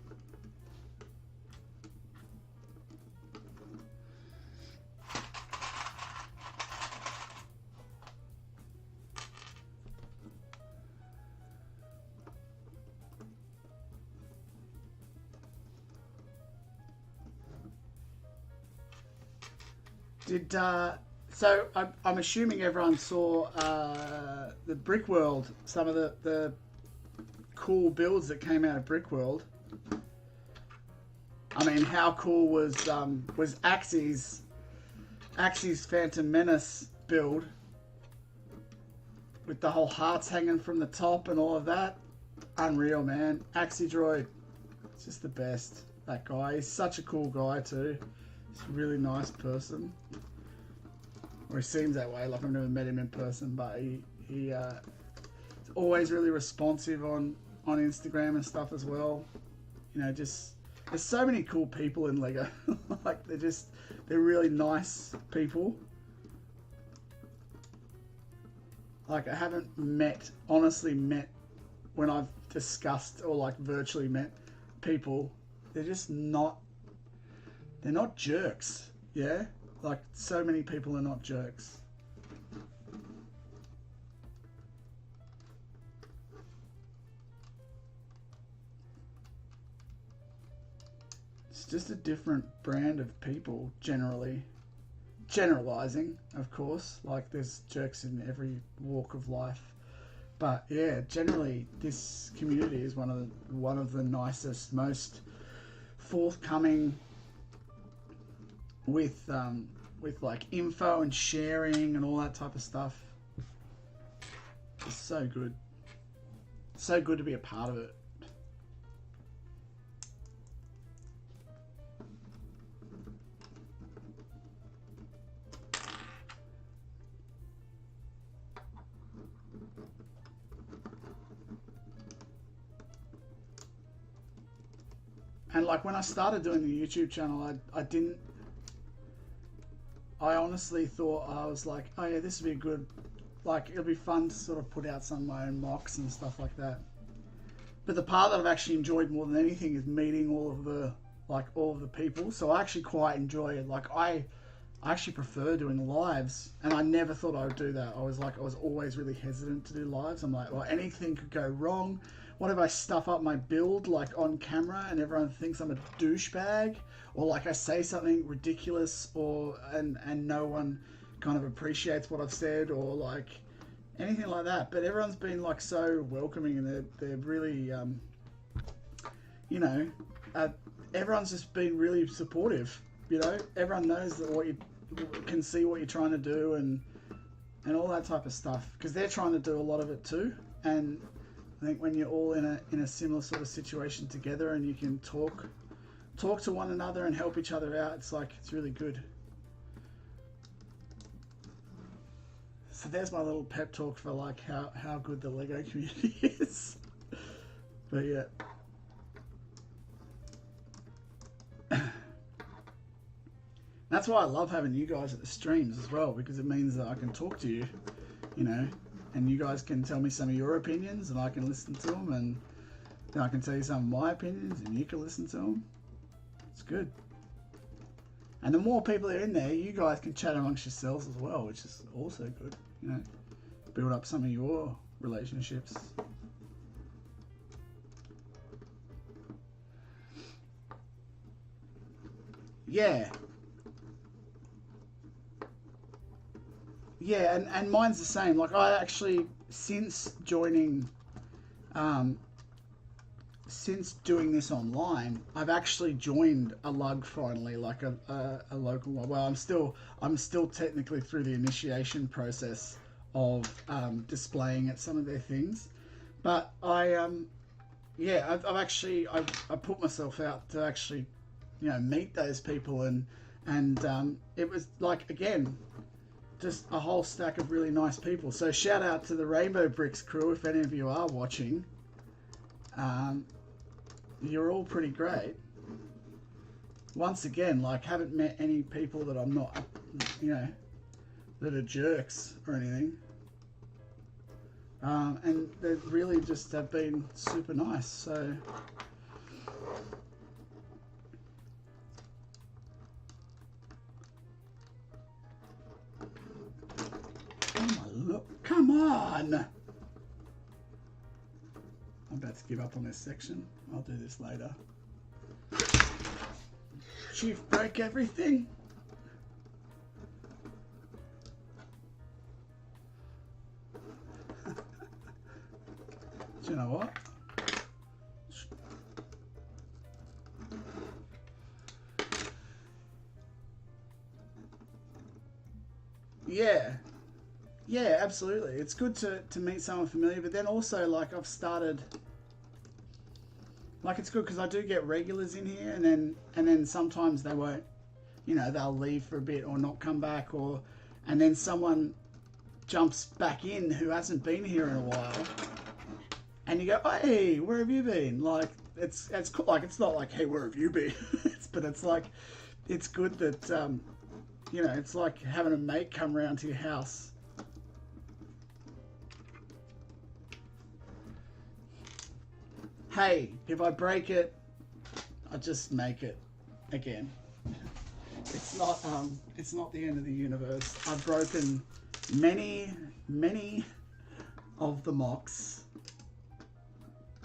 So I'm assuming everyone saw the Brick World, some of the cool builds that came out of Brick World. I mean, how cool was Axie's Phantom Menace build with the whole hearts hanging from the top and all of that? Unreal, man. Axie Droid, it's just the best. That guy, he's such a cool guy too. He's a really nice person. Or he seems that way, like I've never met him in person, but he's always really responsive on Instagram and stuff as well. You know, just there's so many cool people in Lego. Like they're really nice people. Like I haven't honestly met when I've discussed or like virtually met people. They're not jerks, yeah? Like, so many people are not jerks. It's just a different brand of people, generally. Generalizing, of course. Like, there's jerks in every walk of life. But, yeah, generally, this community is one of the nicest, most forthcoming with like info and sharing and all that type of stuff. It's so good. So good to be a part of it. And like when I started doing the YouTube channel, I honestly thought, I was like, oh yeah, this would be a good, like, it'll be fun to sort of put out some of my own MOCs and stuff like that. But the part that I've actually enjoyed more than anything is meeting all of the people. So I actually quite enjoy it. Like I actually prefer doing lives, and I never thought I would do that. I was always really hesitant to do lives. I'm like, well, anything could go wrong. What if I stuff up my build like on camera and everyone thinks I'm a douchebag? Or like I say something ridiculous and no one kind of appreciates what I've said, or like anything like that. But everyone's been like so welcoming, and they're really, you know, everyone's just been really supportive. You know, everyone knows that what you can see what you're trying to do and all that type of stuff, because they're trying to do a lot of it too. And I think when you're all in a similar sort of situation together and you can talk to one another and help each other out, it's really good. So there's my little pep talk for like how good the Lego community is. But yeah. That's why I love having you guys at the streams as well, because it means that I can talk to you, you know, and you guys can tell me some of your opinions and I can listen to them, and then I can tell you some of my opinions and you can listen to them. It's good. And the more people are in there, you guys can chat amongst yourselves as well, which is also good, you know, build up some of your relationships. Yeah. Yeah, and mine's the same. Like I actually, since joining since doing this online, I've actually joined a lug finally, like a local one. Well, I'm still technically through the initiation process of displaying at some of their things, but yeah, I've put myself out to actually, you know, meet those people, and it was like, again, just a whole stack of really nice people. So shout out to the Rainbow Bricks crew if any of you are watching. You're all pretty great. Once again, like, haven't met any people that I'm not, you know, that are jerks or anything. And they really just have been super nice. So look, come on! I'm about to give up on this section. I'll do this later. Chief, break everything. Do you know what? Yeah, absolutely. It's good to meet someone familiar, but then also, like, I've started, like, it's good because I do get regulars in here, and then sometimes they won't, you know, they'll leave for a bit or not come back, and then someone jumps back in who hasn't been here in a while, and you go, hey, where have you been? Like, it's cool. Like, it's not like, hey, where have you been? But it's like, it's good that, you know, it's like having a mate come round to your house. Hey, if I break it, I just make it again. It's not the end of the universe. I've broken many of the MOCs.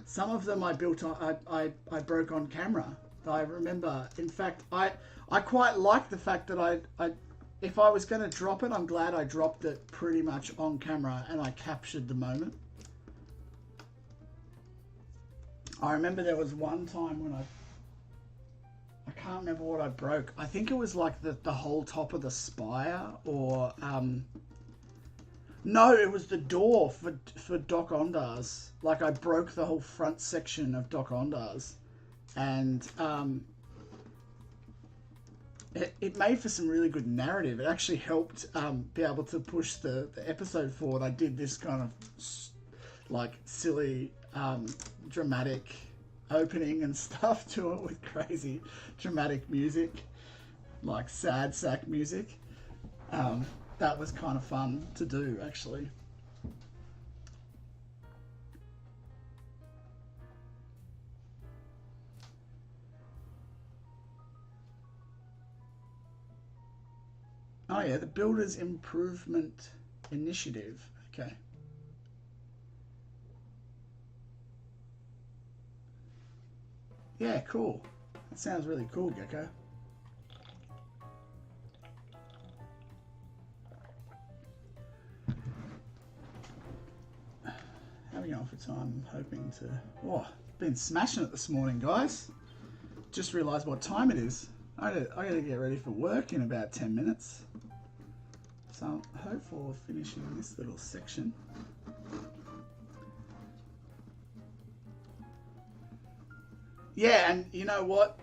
Some of them I built on, I broke on camera. I remember, in fact, I quite like the fact that if I was going to drop it, I'm glad I dropped it pretty much on camera and I captured the moment. I remember there was one time when I can't remember what I broke. I think it was like the whole top of the spire, or no, it was the door for Doc Ondar's. Like, I broke the whole front section of Doc Ondar's, and it made for some really good narrative. It actually helped be able to push the episode forward. I did this kind of like silly dramatic opening and stuff to it with crazy dramatic music, like sad sack music. That was kind of fun to do, actually. Oh yeah, the Builders Improvement Initiative. Okay. Yeah, cool. That sounds really cool, Gecko. How are we going for time? I'm hoping to... Oh, been smashing it this morning, guys. Just realised what time it is. I gotta get ready for work in about 10 minutes. So I'm hopeful of finishing this little section. Yeah, and you know what,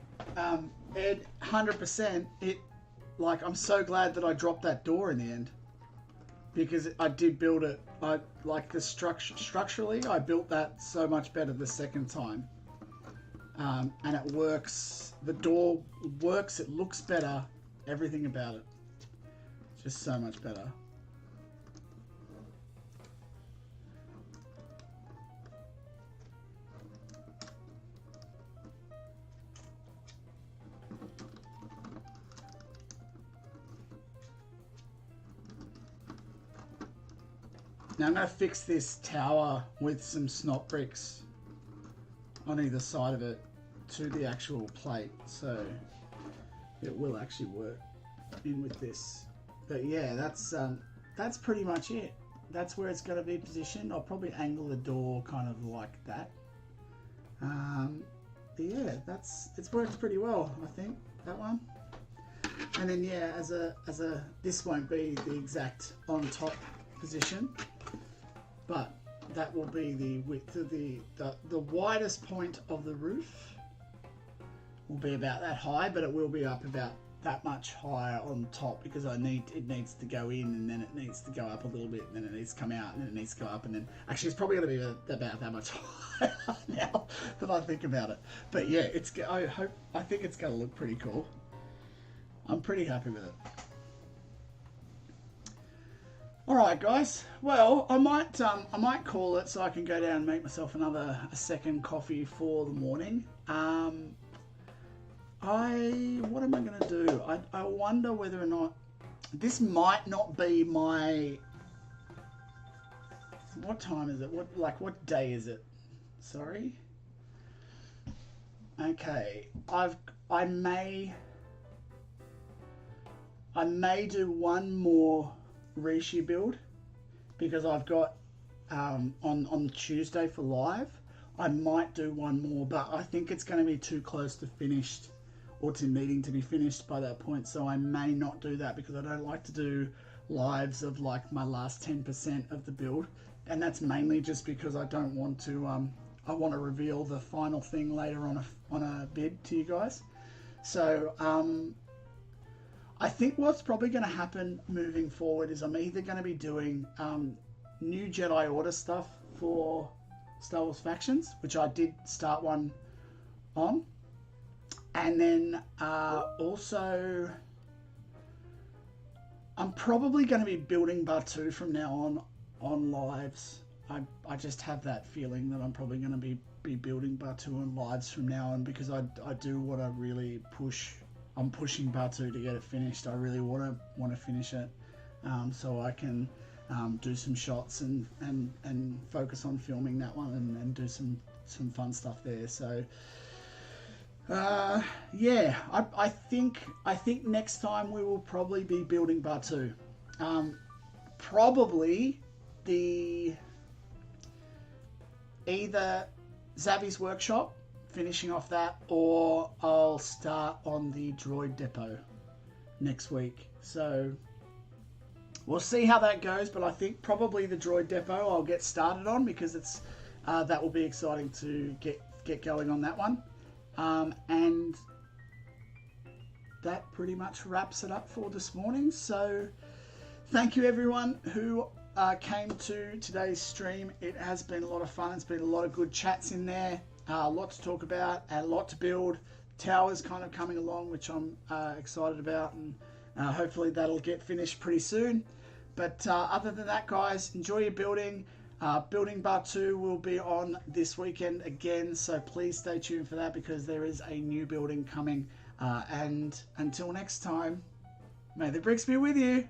Ed, 100%. Like, I'm so glad that I dropped that door in the end, because I did build it. I like the structurally. I built that so much better the second time, and it works. The door works. It looks better. Everything about it, just so much better. Now I'm going to fix this tower with some snot bricks on either side of it to the actual plate, so it will actually work in with this. But yeah, that's pretty much it. That's where it's going to be positioned. I'll probably angle the door kind of like that. Yeah, it's worked pretty well, I think, that one. And then yeah, as a this won't be the exact on top position, but that will be the width of the widest point of the roof will be about that high, but it will be up about that much higher on top because it needs to go in, and then it needs to go up a little bit, and then it needs to come out, and then it needs to go up, and then actually it's probably going to be about that much higher now that I think about it. But yeah, I think it's going to look pretty cool. I'm pretty happy with it. All right, guys. Well, I might call it so I can go down and make myself a second coffee for the morning. What am I going to do? I wonder whether or not this might not be my. What time is it? What day is it? Sorry. Okay, I may do one more RISHI build because I've got on Tuesday for live. I might do one more, but I think it's going to be too close to finished or to needing to be finished by that point, so I may not do that because I don't like to do lives of like my last 10% of the build, and that's mainly just because I don't want to I want to reveal the final thing later on a bid to you guys. So I think what's probably going to happen moving forward is I'm either going to be doing new Jedi Order stuff for Star Wars Factions, which I did start one on, and then also I'm probably going to be building Batu from now on lives. I just have that feeling that I'm probably going to be building Batu on lives from now on because I do want to really push. I'm pushing Batu to get it finished. I really want to finish it, so I can do some shots and focus on filming that one and do some fun stuff there. So yeah, I think next time we will probably be building Batu. Probably either Zavi's workshop, finishing off that, or I'll start on the droid depot next week. So we'll see how that goes, but I think probably the droid depot I'll get started on because it's that will be exciting to get going on that one. And that pretty much wraps it up for this morning. So thank you everyone who came to today's stream. It has been a lot of fun. It's been a lot of good chats in there. A lot to talk about, a lot to build. Tower's kind of coming along, which I'm excited about, and hopefully that'll get finished pretty soon. But other than that, guys, enjoy your building. Building Batu will be on this weekend again, so please stay tuned for that because there is a new building coming. And until next time, may the bricks be with you.